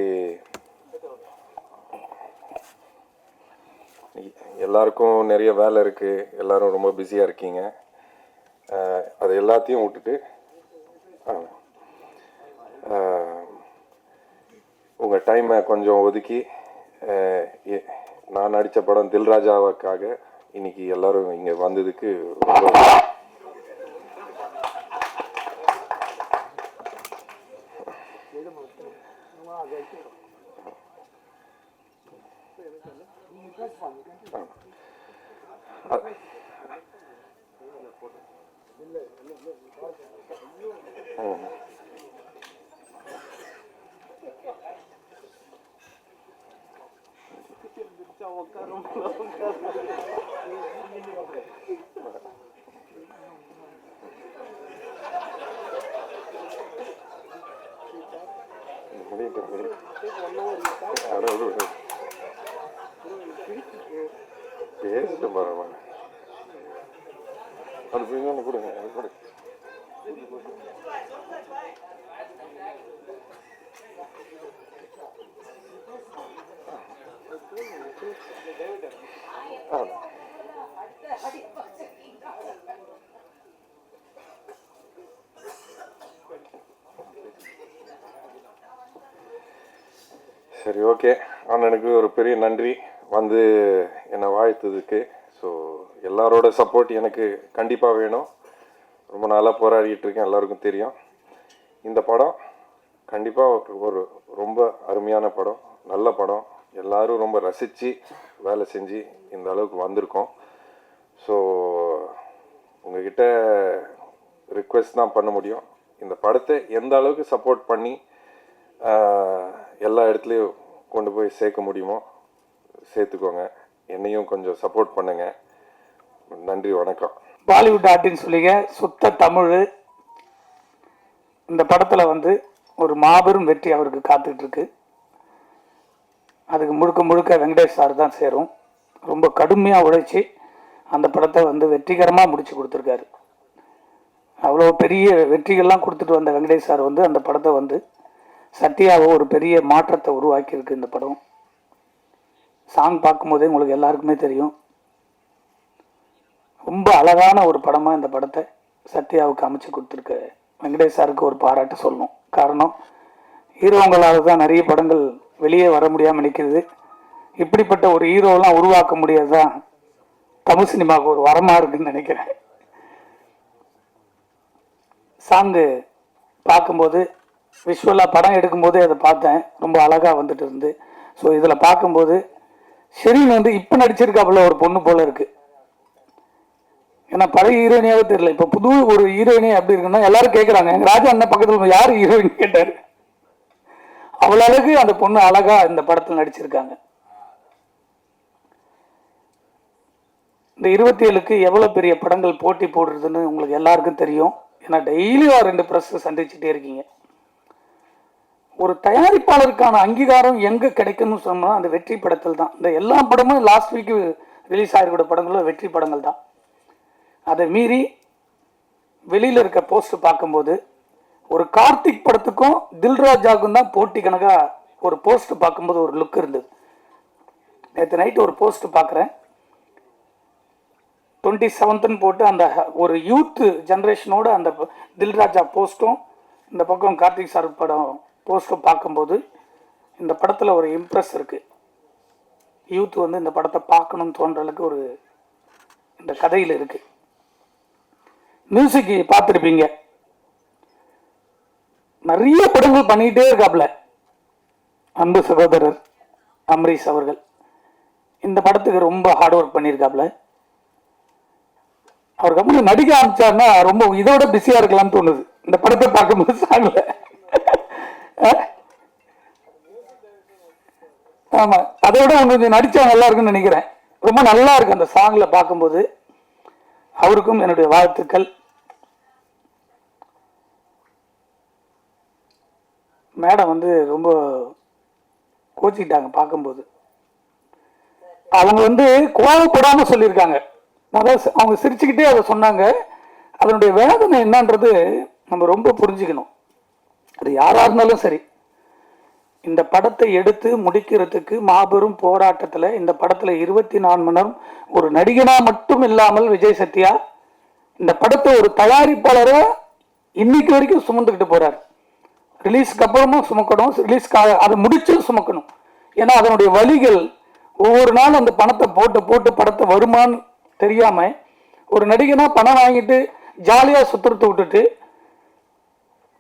எல்லாருக்கும் நிறைய வேலை இருக்கு, எல்லாரும் ரொம்ப பிஸியா இருக்கீங்க. அது எல்லாத்தையும் விட்டுட்டு உங்க டைமை கொஞ்சம் ஒதுக்கி நான் நடித்த படம் தில்ராஜாவுக்காக இன்னைக்கு எல்லாரும் இங்க வந்ததுக்கு ரொம்ப பேசிட்டு பரவாயில்ல. அது இன்னொன்று கொடுங்க, அது கொடு. சரி, ஓகே. அண்ணனுக்கு ஒரு பெரிய நன்றி வந்து என்னை வாழ்த்ததுக்கு. ஸோ எல்லாரோட சப்போர்ட் எனக்கு கண்டிப்பாக வேணும். ரொம்ப நாளாக போராடிட்டு இருக்கேன், எல்லாருக்கும் தெரியும். இந்த படம் கண்டிப்பாக ஒரு ரொம்ப அருமையான படம், நல்ல படம். எல்லாரும் ரொம்ப ரசித்து வேலை செஞ்சு இந்த அளவுக்கு வந்திருக்கோம். ஸோ உங்ககிட்ட ரிக்வெஸ்ட் தான் பண்ண முடியும். இந்த படத்தை எந்த அளவுக்கு சப்போர்ட் பண்ணி எல்லா இடத்துலையும் கொண்டு போய் சேர்க்க முடியுமோ சேர்த்துக்கோங்க. என்னையும் கொஞ்சம் சப்போர்ட் பண்ணுங்க. நன்றி, வணக்கம். பாலிவுட் ஆர்டின்னு சொல்லிங்க, சுத்த தமிழ். இந்த படத்தில் வந்து ஒரு மாபெரும் வெற்றி அவருக்கு காத்துக்கிட்டு இருக்கு. அதுக்கு முழுக்க முழுக்க வெங்கடேஷ் சார் தான் சேரும். ரொம்ப கடுமையாக உழைச்சி அந்த படத்தை வந்து வெற்றிகரமாக முடிச்சு கொடுத்துருக்காரு. அவ்வளோ பெரிய வெற்றிகள்லாம் கொடுத்துட்டு வந்த வெங்கடேஷ் சார் வந்து அந்த படத்தை வந்து சத்யாவை ஒரு பெரிய மாற்றத்தை உருவாக்கியிருக்கு. இந்த படம் சாங் பார்க்கும்போதே உங்களுக்கு எல்லாருக்குமே தெரியும். ரொம்ப அழகான ஒரு படமாக இந்த படத்தை சத்யாவுக்கு அமைச்சு கொடுத்துருக்க வெங்கடேஷ் சாருக்கு ஒரு பாராட்டு சொல்லணும். காரணம், ஹீரோங்களால் தான் நிறைய படங்கள் வெளியே வர முடியாமல் நிற்கிறது. இப்படிப்பட்ட ஒரு ஹீரோலாம் உருவாக்க முடியாது தான் தமிழ் சினிமாவுக்கு ஒரு வரமாக இருக்குன்னு நினைக்கிறேன். சாங்கு பார்க்கும்போது விஷுவலாக படம் எடுக்கும்போது அதை பார்த்தேன், ரொம்ப அழகாக வந்துட்டு இருந்து. ஸோ இதில் பார்க்கும்போது ஷெரீன் வந்து இப்போ நடிச்சிருக்காப்புல ஒரு பொண்ணு போல இருக்கு. ஏன்னா பழைய ஹீரோயினியாவே தெரியல, இப்போ புது ஒரு ஹீரோயினே அப்படி இருக்குன்னா எல்லாரும் கேட்குறாங்க. எங்கள் ராஜா அண்ணன் பக்கத்தில் யார் ஹீரோயின் கேட்டார். அவ்வளோ அழகு அந்த பொண்ணு அழகா இந்த படத்தில் நடிச்சிருக்காங்க. இந்த 27க்கு எவ்வளோ பெரிய படங்கள் போட்டி போடுறதுன்னு உங்களுக்கு எல்லாருக்கும் தெரியும். ஏன்னா டெய்லி 2 ப்ரெஸ் சந்திச்சுட்டே இருக்கீங்க. ஒரு தயாரிப்பாளருக்கான அங்கீகாரம் எங்கே கிடைக்கும்னு சொன்னால் அந்த வெற்றி படத்தில் தான். இந்த எல்லா படமும் லாஸ்ட் வீக்கு ரிலீஸ் ஆகிருக்கிற படங்களும் வெற்றி படங்கள் தான். அதை மீறி வெளியில் இருக்க போஸ்ட் பார்க்கும்போது ஒரு கார்த்திக் படத்துக்கும் தில்ராஜாவுக்கும் தான் போட்டி கணக்காக ஒரு போஸ்ட் பார்க்கும்போது ஒரு லுக் இருந்தது. நேற்று நைட்டு ஒரு போஸ்ட் பார்க்குறேன், 27ன்னு போட்டு அந்த ஒரு யூத் ஜென்ரேஷனோட அந்த தில்ராஜா போஸ்ட்டும் இந்த பக்கம் கார்த்திக் சார் படம் போஸ்ட்டும் பார்க்கும்போது இந்த படத்தில் ஒரு இம்ப்ரெஸ் இருக்குது. யூத் வந்து இந்த படத்தை பார்க்கணும்னு தோன்ற அளவுக்கு ஒரு இந்த கதையில் இருக்குது. மியூசிக் பார்த்துருப்பீங்க, நிறைய படங்கள் பண்ணிக்கிட்டே இருக்காப்புல அன்பு சகோதரர் அமரீஷ் அவர்கள். இந்த படத்துக்கு ரொம்ப ஹார்ட் ஒர்க் பண்ணியிருக்காப்புல. அவர் கம்பெனி நடிக்க ஆரம்பிச்சாருன்னா ரொம்ப இதோட பிஸியாக இருக்கலாம்னு தோணுது இந்த படத்தை பார்க்கும்போது. சாங்ல ஆமாம், அதை விட கொஞ்சம் நடித்தா நல்லா இருக்குன்னு நினைக்கிறேன். ரொம்ப நல்லா இருக்கு அந்த சாங்ல பார்க்கும்போது. அவருக்கும் என்னுடைய வாழ்த்துக்கள். மேடம் வந்து ரொம்ப கோச்சிக்கிட்டாங்க பார்க்கும்போது. அவங்க வந்து கோவப்படாமல் சொல்லியிருக்காங்க. அதாவது அவங்க சிரிச்சுக்கிட்டே அதை சொன்னாங்க. அதனுடைய வேதனை என்னன்றது நம்ம ரொம்ப புரிஞ்சுக்கணும். அது யாராக இருந்தாலும் சரி, இந்த படத்தை எடுத்து முடிக்கிறதுக்கு மாபெரும் போராட்டத்தில் இந்த படத்தில் 24 மணி நேரம் ஒரு நடிகனா மட்டும் இல்லாமல் விஜய் சத்யா இந்த படத்தை ஒரு தயாரிப்பாளரை இன்னைக்கு வரைக்கும் சுமந்துக்கிட்டு போறார். ரிலீஸ்க்கு அப்புறமும் சுமக்கணும், ரிலீஸ்க்காக அதை முடிச்சு சுமக்கணும். ஏன்னா அதனுடைய வழிகள் ஒவ்வொரு நாள் அந்த பணத்தை போட்டு போட்டு படத்தை வருமானு தெரியாம ஒரு நடிகனா பணம் வாங்கிட்டு ஜாலியாக சுத்துறத விட்டுட்டு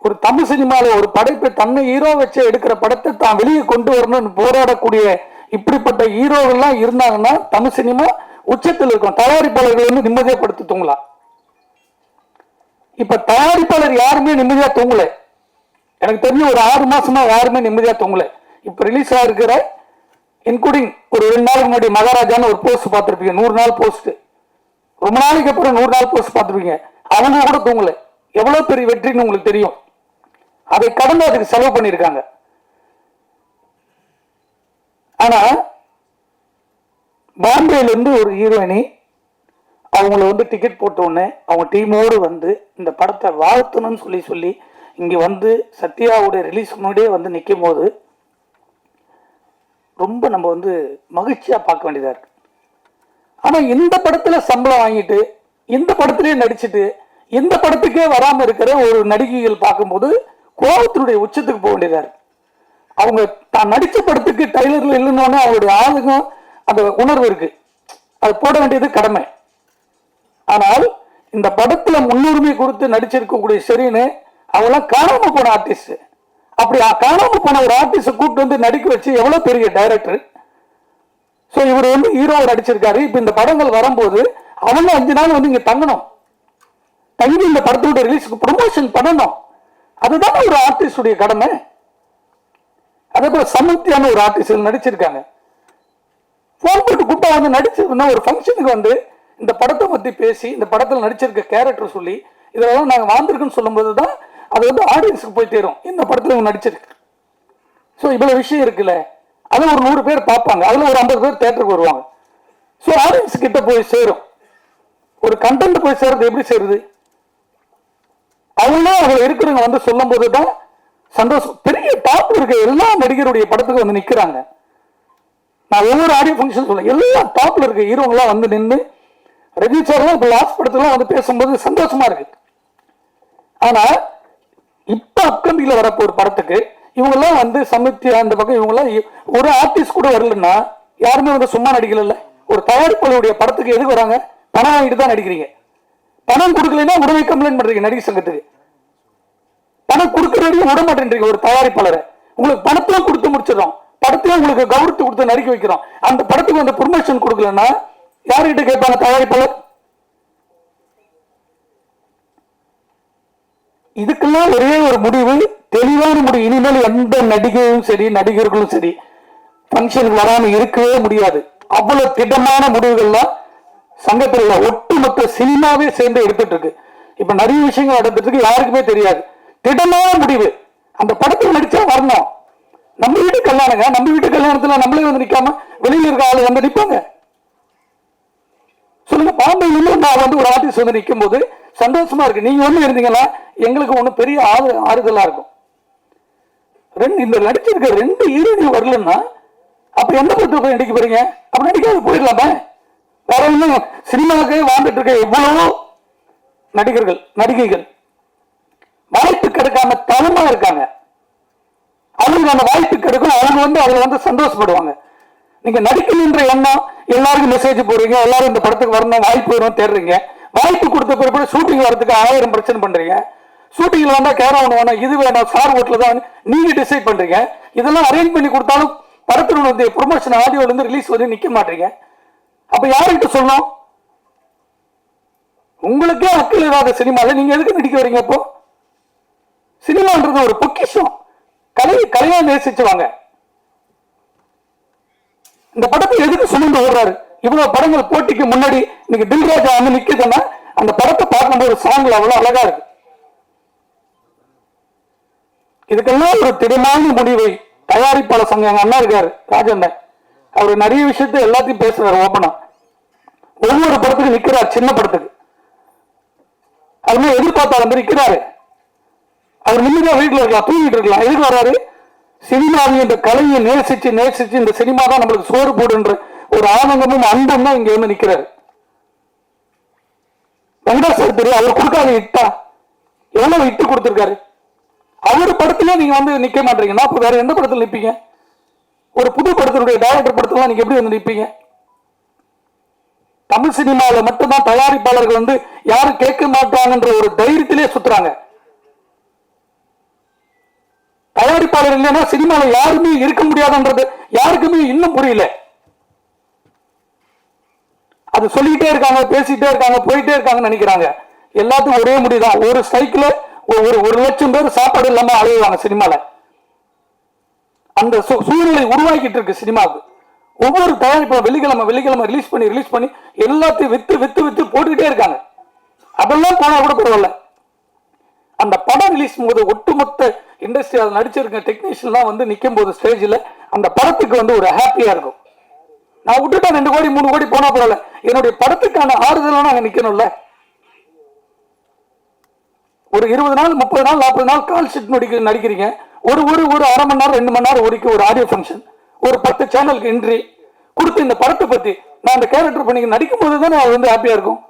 ஒரு தமிழ் சினிமாவில் ஒரு படைப்பை தன்னை ஹீரோ வச்சு எடுக்கிற படத்தை தான் வெளியே கொண்டு வரணும்னு போராடக்கூடிய இப்படிப்பட்ட ஹீரோவெல்லாம் இருந்தாங்கன்னா தமிழ் சினிமா உச்சத்தில் இருக்கும். தயாரிப்பாளர்கள் வந்து நிம்மதியாக படுத்து தூங்கலாம். இப்ப தயாரிப்பாளர் யாருமே நிம்மதியா தூங்கல. எனக்கு தெரிஞ்சு ஒரு 6 மாசமா யாருமே நிம்மதியா தூங்கல. இப்ப ரிலீஸ் ஆகிருக்கிற இன்க்ளூடிங் ஒரு 2 நாளுக்கு முன்னாடி மகாராஜான்னு ஒரு போஸ்ட் பார்த்துருப்பீங்க, 100 நாள் போஸ்ட். ரொம்ப நாளைக்கு அப்புறம் 100 நாள் போஸ்ட் பார்த்துருப்பீங்க. அவங்க கூட தூங்கல. எவ்வளவு பெரிய வெற்றின்னு உங்களுக்கு தெரியும். அதை கடந்து அதுக்கு செலவு பண்ணியிருக்காங்க. ஆனா பாம்பேலேருந்து ஒரு ஹீரோயினி அவங்கள வந்து டிக்கெட் போட்ட உடனே அவங்க டீமோடு வந்து இந்த படத்தை வாழ்த்தணும்னு சொல்லி இங்கே வந்து சத்யாவுடைய ரிலீஸ் முன்னாடியே வந்து நிற்கும் போது ரொம்ப நம்ம வந்து மகிழ்ச்சியாக பார்க்க வேண்டியதாக இருக்கு. ஆனால் இந்த படத்தில் சம்பளம் வாங்கிட்டு இந்த படத்திலே நடிச்சுட்டு இந்த படத்துக்கே வராமல் இருக்கிற ஒரு நடிகைகள் பார்க்கும்போது கோபத்தினுடைய உச்சத்துக்கு போக வேண்டியதாக இருக்கு. அவங்க தான் நடித்த படத்துக்கு டைலரில் இல்லைன்னொன்னே அவங்களுடைய ஆளுங்க அந்த உணர்வு இருக்கு, அது போட வேண்டியது கடமை. ஆனால் இந்த படத்துல முன்னுரிமை கொடுத்து நடிச்சிருக்கக்கூடிய சரின்னு அவங்களாம் காணாம போன ஆர்டிஸ்ட். அப்படி காணாம போன ஒரு ஆர்டிஸ்ட கூப்பிட்டு வந்து நடிக்க வச்சு எவ்வளவு பெரிய டைரக்டர். ஸோ இவர் வந்து ஹீரோவை நடிச்சிருக்காரு. இப்ப இந்த படங்கள் வரும்போது அவங்க 5 நாள் வந்து இங்க தங்கணும், தங்கி இந்த படத்தோட ரிலீஸுக்கு ப்ரொமோஷன் பண்ணணும். அதுதான் ஒரு ஆர்டிஸ்டுடைய கடமை. அதே போல சமுத்தியான ஒரு ஆர்டிஸ்ட் நடிச்சிருக்காங்க. போன் போட்டு கூட்டா வந்து நடிச்சிருந்தா ஒரு ஃபங்க்ஷனுக்கு வந்து இந்த படத்தை பற்றி பேசி இந்த படத்தில் நடிச்சிருக்க கேரக்டர் சொல்லி இதெல்லாம் நாங்கள் வாழ்ந்துருக்குன்னு சொல்லும்போது தான் அது வந்து ஆடியன்ஸுக்கு போய் தேரும் இந்த படத்தில் இவங்க நடிச்சிருக்கு. ஸோ இவ்வளோ விஷயம் இருக்குல்ல, அதில் ஒரு 100 பேர் பார்ப்பாங்க, அதில் ஒரு 50 பேர் தேட்டருக்கு வருவாங்க. ஸோ ஆடியன்ஸ் கிட்ட போய் சேரும். ஒரு கண்டென்ட் போய் சேர்றது எப்படி சேருது? அவங்களே அவங்க இருக்கிறவங்க வந்து சொல்லும் போது தான் சந்தோஷம். பெரிய டாப்ல இருக்க எல்லா நடிகருடைய படத்துக்கு வந்து நிற்கிறாங்க. நான் ஒவ்வொரு ஆடியோ ஃபங்க்ஷன் சொல்ல எல்லா டாப்ல இருக்க ஹீரோங்களாம் வந்து நின்று ரஜினி சார்லாம் இப்போ லாஸ்ட் படத்துலாம் வந்து பேசும்போது சந்தோஷமா இருக்கு. ஆனா இப்ப அப்கமிங்ல வரப்போ ஒரு படத்துக்கு இவங்கெல்லாம் வந்து சமித்தியா அந்த பக்கம் இவங்கெல்லாம் ஒரு ஆர்டிஸ்ட் கூட வரலன்னா யாருமே வந்து சும்மா நடிக்கல. ஒரு தயாரிப்பாளருடைய படத்துக்கு எதுக்கு வராங்க? பணம் வாங்கிட்டு தான் நடிக்கிறீங்க. பணம் கொடுக்கலன்னா உடனே கம்ப்ளைண்ட் பண்றீங்க நடிகர் சங்கத்துக்கு. பணம் கொடுக்கறதையும் விட மாட்டேன்றீங்க. ஒரு தயாரிப்பாளரை உங்களுக்கு பணத்தையும் கொடுத்து முடிச்சிடறோம், படத்தையும் உங்களுக்கு கௌரவத்தை கொடுத்து நடிக்க வைக்கிறோம். அந்த படத்துக்கு வந்து ப்ரொமோஷன் கொடுக்கலன்னா யாருக்கிட்ட கேட்பாங்க? தயாரிப்பாளர். இதுக்கெல்லாம் ஒரே ஒரு முடிவு, தெளிவான முடிவு. இனிமேல் எந்த நடிகையும் சரி நடிகர்களும் சரி ஃபங்க்ஷனுக்கு வராம இருக்கவே முடியாது. அவ்வளவு திடமான முடிவுகள்லாம் சங்கத்தில் ஒட்டுமொத்த சினிமாவே சேர்ந்து எடுத்துட்டு இருக்கு. இப்ப நிறைய விஷயங்கள் நடந்துட்டு இருக்கு, யாருக்குமே தெரியாது. திடமான முடிவு. அந்த படத்தில் நடிச்சா வரணும். நம்ம வீட்டு கல்யாணங்க, நம்ம வீட்டு கல்யாணத்துல நம்மளே வந்து நிக்காம வெளியில இருக்க ஆளு வந்து நிற்பாங்க. சொல்லுங்க, பாம்பேல நான் வந்து ஒரு ஆர்டிஸ்ட் வந்து நிற்கும் போது சந்தோஷமா இருக்கு. நீங்க ஒண்ணு இருந்தீங்கன்னா எங்களுக்கு ஒண்ணு பெரிய ஆறுதலா இருக்கும். இந்த நடிச்சிருக்க 2 ஹீரோயின் வரலன்னா அப்ப எந்த படத்துல போய் நடிக்க போறீங்க? அப்ப நடிக்காது போயிடலாமே. வேற இன்னும் சினிமாவுக்கு வாழ்ந்துட்டு இருக்க எவ்வளவோ நடிகர்கள் நடிகைகள் வாய்ப்பு கிடைக்காம தளமா இருக்காங்க. அவங்களுக்கு அந்த வாய்ப்பு கிடைக்கும், அவங்க வந்து அதுல வந்து சந்தோஷப்படுவாங்க. நீங்க நடிக்கணுன்ற எண்ணம், எல்லாருக்கும் மெசேஜ் போடுறீங்க, எல்லாரும் இந்த படத்துக்கு வரணும், வாய்ப்பு வரும் தேடுறீங்க. வாய்ப்பு கொடுத்த பிறகு ஷூட்டிங் வரதுக்கு 1000 பிரச்சனை பண்றீங்க. ஷூட்டிங்ல வந்தா கேரா ஒன்று வேணும், இது வேணும், சார் ஓட்டுல தான் நீங்க டிசைட் பண்றீங்க. இதெல்லாம் அரேஞ்ச் பண்ணி கொடுத்தாலும் படத்துல வந்து ப்ரொமோஷன் ஆடியோல இருந்து ரிலீஸ் வந்து நிக்க மாட்டீங்க. அப்ப யாருக்கிட்ட சொல்லணும்? உங்களுக்கே அக்கல் இல்லாத சினிமால நீங்க எதுக்கு நடிக்க வரீங்க? அப்போ சினிமான்றது ஒரு பொக்கிஷம். கலையா நேசிச்சுவாங்க. இந்த படத்தை எதுக்கு சுமந்து ஓடுறாரு? இவ்வளவு படங்கள் போட்டிக்கு முன்னாடி இன்னைக்கு தில்ராஜா வந்து நிக்குதுன்னா அந்த படத்தை பார்க்கும்போது சாங்ல அவ்வளவு அழகா இருக்கு. இதுக்கெல்லாம் ஒரு திடமான முடிவை தயாரிப்பாளர் சங்கம் எங்க அண்ணா இருக்காரு ராஜேந்திரன், அவர் நிறைய விஷயத்த எல்லாத்தையும் பேசுறாரு ஓப்பனா. ஒவ்வொரு படத்துக்கு நிக்கிறார், சின்ன படத்துக்கு அதுமாதிரி எதிர்பார்த்தா வந்து நிக்கிறாரு. அவர் நிம்மதியா வீட்டுல இருக்கலாம், தூங்கிட்டு இருக்கலாம். எதுக்கு வர்றாரு? சினிமாவை இந்த கலையை நேசிச்சு நேசிச்சு இந்த சினிமா தான் நம்மளுக்கு சோறு போடுன்ற ஒரு ஆனந்தமும் அன்பும் தான் இங்க வந்து நிக்கிறாரு. வெங்கடாசர் தெரியும், அவர் கொடுக்காத இட்டா எவ்வளவு இட்டு கொடுத்திருக்காரு. அவர் படத்துல நீங்க வந்து நிக்க மாட்டீங்கன்னா அப்ப வேற எந்த படத்துல நிப்பீங்க? ஒரு புது படத்தினுடைய டைரக்டர் படத்துல நீங்க எப்படி வந்து நிப்பீங்க? தமிழ் சினிமாவில் மட்டும்தான் தயாரிப்பாளர்கள் வந்து யாரும் கேட்க மாட்டாங்கன்ற ஒரு தைரியத்திலே சுத்துறாங்க. தயாரிப்பாளர் இல்லைன்னா சினிமாவில் யாருமே இருக்க முடியாதுன்றது யாருக்குமே இன்னும் புரியல. அது சொல்லிட்டே இருக்காங்க, பேசிட்டே இருக்காங்க, போயிட்டே இருக்காங்கன்னு நினைக்கிறாங்க. எல்லாத்துக்கும் ஒரே முடிதான். ஒரு ஸ்ட்ரைக்ல 1,00,000 பேர் சாப்பாடு இல்லாம அலைவாங்க சினிமால. அந்த சூழ்நிலை உருவாக்கிட்டு இருக்கு சினிமாவுக்கு. ஒவ்வொரு தயாரிப்பும் வெள்ளிக்கிழமை ரிலீஸ் பண்ணி எல்லாத்தையும் வித்து போட்டுக்கிட்டே இருக்காங்க. அதெல்லாம் போனா கூட பரவாயில்ல. அந்த படம் ரிலீஸ் போது ஒட்டுமொத்த இண்டஸ்ட்ரி அதில் நடிச்சிருக்க டெக்னீஷியன்லாம் வந்து நிற்கும் போது ஸ்டேஜில் அந்த படத்துக்கு வந்து ஒரு ஹாப்பியா இருக்கும். நான் விட்டுட்டா 2 கோடி 3 கோடி போனா பரவாயில்ல, என்னுடைய படத்துக்கான ஆறுதலான நாங்க நிக்கணும்ல. ஒரு 20 நாள் 30 நாள் 40 நாள் கால் ஷீட் நடிக்கிறீங்க, ஒரு அரை மணி நேரம் 2 மணி நேரம் ஒதுக்கி ஒரு ஆடியோ ஃபங்க்ஷன், ஒரு 10 சேனலுக்கு என்ட்ரி கொடுத்து இந்த படத்தை பத்தி நான் அந்த கேரக்டர் பண்ணி நடிக்கும் போது தானே அது வந்து ஹாப்பியா இருக்கும்.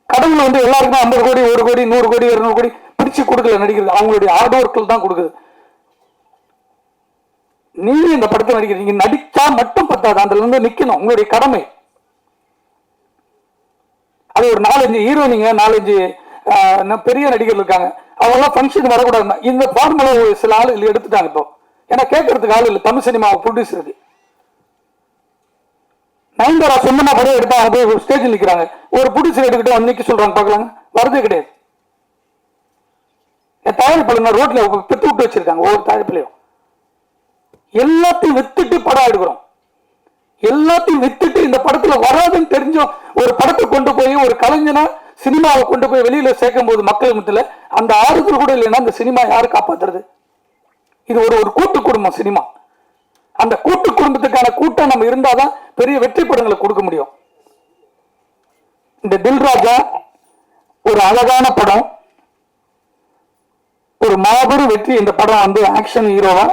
கடவுள் வந்து எல்லாருக்கும் 50 கோடி 1 கோடி 100 கோடி 200 கோடி பிரிச்சு கொடுக்கல நடிக்கிறது, அவங்களுடைய ஹார்ட் ஒர்க்கில் தான் கொடுக்குது. நீங்க இந்த படத்தை நடிக்கிறீங்க, நடிச்சா மட்டும் பத்தாது, அதுல இருந்து நிக்கணும், உங்களுடைய கடமை. அது ஒரு 4-5 ஹீரோனிங்க 4-5 பெரிய நடிகர்கள் இருக்காங்க, அவங்கெல்லாம் ஃபங்க்ஷன் வரக்கூடாது. இந்த ஃபார்முலா சில ஆளுகள் எடுத்துட்டாங்க இப்போ, ஏன்னா கேட்கறதுக்கு ஆள் இல்லை. தமிழ் சினிமா ப்ரொடியூசருக்கு நயன்தாரா சொந்தமா படம் எடுத்தா அவங்க ஸ்டேஜில் நிற்கிறாங்க, ஒரு ப்ரொடியூசர் எடுக்கிட்டு வந்து நிற்க சொல்றாங்க, பார்க்கலாங்க, வரதே கிடையாது. என் தயாரிப்பாளர் ரோட்ல பெத்து விட்டு வச்சிருக்காங்க, ஒவ்வொரு தயாரிப்புலையும் எல்லாத்தையும் வித்துட்டு படம் எடுக்கிறோம். எல்லாத்தையும் வித்துட்டு இந்த படத்துல வராதுன்னு தெரிஞ்சோம் ஒரு படத்தை கொண்டு போய் ஒரு கலைஞனா சினிமாவை கொண்டு போய் வெளியில சேர்க்கும் போது மக்கள் மத்தியில அந்த ஆறுதல் கூட இல்லைன்னா அந்த சினிமா யாரு காப்பாத்துறது? இது ஒரு கூட்டு குடும்பம் சினிமா. அந்த கூட்டு குடும்பத்துக்கான கூட்டம் நம்ம இருந்தாதான் பெரிய வெற்றி படங்களை கொடுக்க முடியும். இந்த தில்ராஜா ஒரு அழகான படம், ஒரு மாபெரும் வெற்றி. இந்த படம் வந்து ஆக்ஷன் ஹீரோவா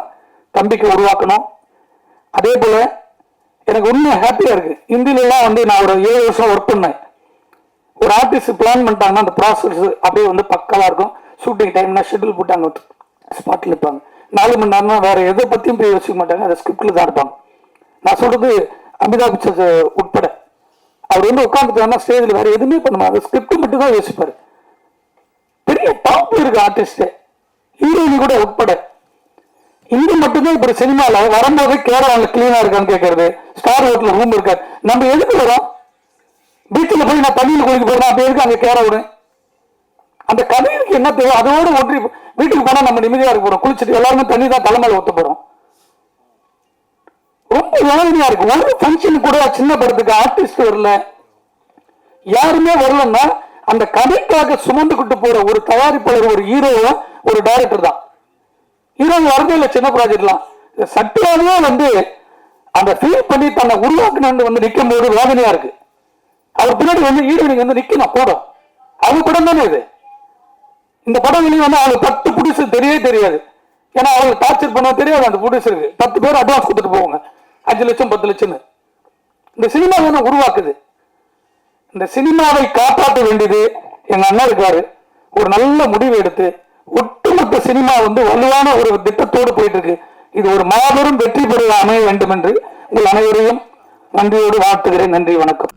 தம்பிக்கு உருவாக்கணும். அதே போல எனக்கு உண்மை ஹாப்பியா இருக்கு. இந்தியிலாம் வந்து நான் ஒரு 7 வருஷம் ஒர்க் பண்ணேன். ஒரு ஆர்டிஸ்ட் பிளான் பண்ணிட்டாங்கன்னா அந்த ப்ராசஸ் அப்படியே வந்து பக்கவா இருக்கும். ஷூட்டிங் டைம்னா ஷெட்யூல் போட்டாங்க, ஸ்பாட்ல இருப்பாங்க. 4 மணி நேரம்னா வேற எதை பத்தியும் போய் யோசிக்க மாட்டாங்க, அதை ஸ்கிரிப்ட்ல தான் இருப்பாங்க. நான் சொல்றது அமிதாப் பச்சன் உட்பட. அவர் வந்து உட்காந்துட்டாருன்னா ஸ்டேஜில் வேற எதுவுமே பண்ணுமா, அந்த ஸ்கிரிப்ட் மட்டும் தான் யோசிப்பாரு. பெரிய டாப் இருக்கு ஆர்டிஸ்ட், ஹீரோயினி கூட உட்பட. இங்க மட்டும்தான் இப்படி சினிமாவில் வரும்போது கேரளாவில் கிளீனா இருக்கான்னு கேட்கறது, ஸ்டார் ஹோட்டல் ரூம் இருக்காது. நம்ம எதுக்கு வரோம்? பீச்சில் போய் நான் தண்ணியில் குளிக்க போறேன், அப்ப எதுக்கு அங்கே கேரளா? அந்த கதைக்கு என்ன தேவை? அதோட ஒன்றி வீட்டுக்கு போனா நம்ம நிம்மதியா இருக்க போறோம், குளிச்சுட்டு எல்லாருமே தண்ணி தான் தலைமையில ஒத்த போறோம். ரொம்ப வேதனையா இருக்கு. ஒரு ஃபங்க்ஷன் கூட சின்ன படத்துக்கு ஆர்டிஸ்ட் வரல, யாருமே வரலன்னா அந்த கதைக்காக சுமந்துக்கிட்டு போற ஒரு தயாரிப்பாளர், ஒரு ஹீரோ, ஒரு டைரக்டர் தான். ஹீரோ வரதே இல்லை சின்ன ப்ராஜெக்ட்லாம். சட்டியாவே வந்து அந்த ஃபீல் பண்ணி தன்னை உருவாக்கணும்னு வந்து நிற்கும் போது வேதனையா இருக்கு. அவர் பின்னாடி வந்து ஹீரோயினிங் வந்து நிக்கணும் போடும். அவங்க படம் தானே இது. இந்த படம் வெளியே வந்து அவங்க 10 ப்ரொடியூசர் தெரியவே தெரியாது. ஏன்னா அவங்க டார்ச்சர் பண்ண தெரியாது அந்த ப்ரொடியூசருக்கு. 10 பேர் அட்வான்ஸ் கொடுத்துட்டு போவாங்க, 5 லட்சம் 10 லட்சம்னு. இந்த சினிமா தானே உருவாக்குது. இந்த சினிமாவை காப்பாற்ற வேண்டியது எங்க அண்ணா இருக்காரு. ஒரு நல்ல முடிவு எடுத்து ஒட்டுமொத்த சினிமா வந்து வலுவான ஒரு திட்டத்தோடு போயிட்டு இருக்கு. இது ஒரு மாபெரும் வெற்றி பெற அமைய வேண்டும் என்று உங்கள் அனைவரையும் நன்றியோடு வாழ்த்துகிறேன். நன்றி, வணக்கம்.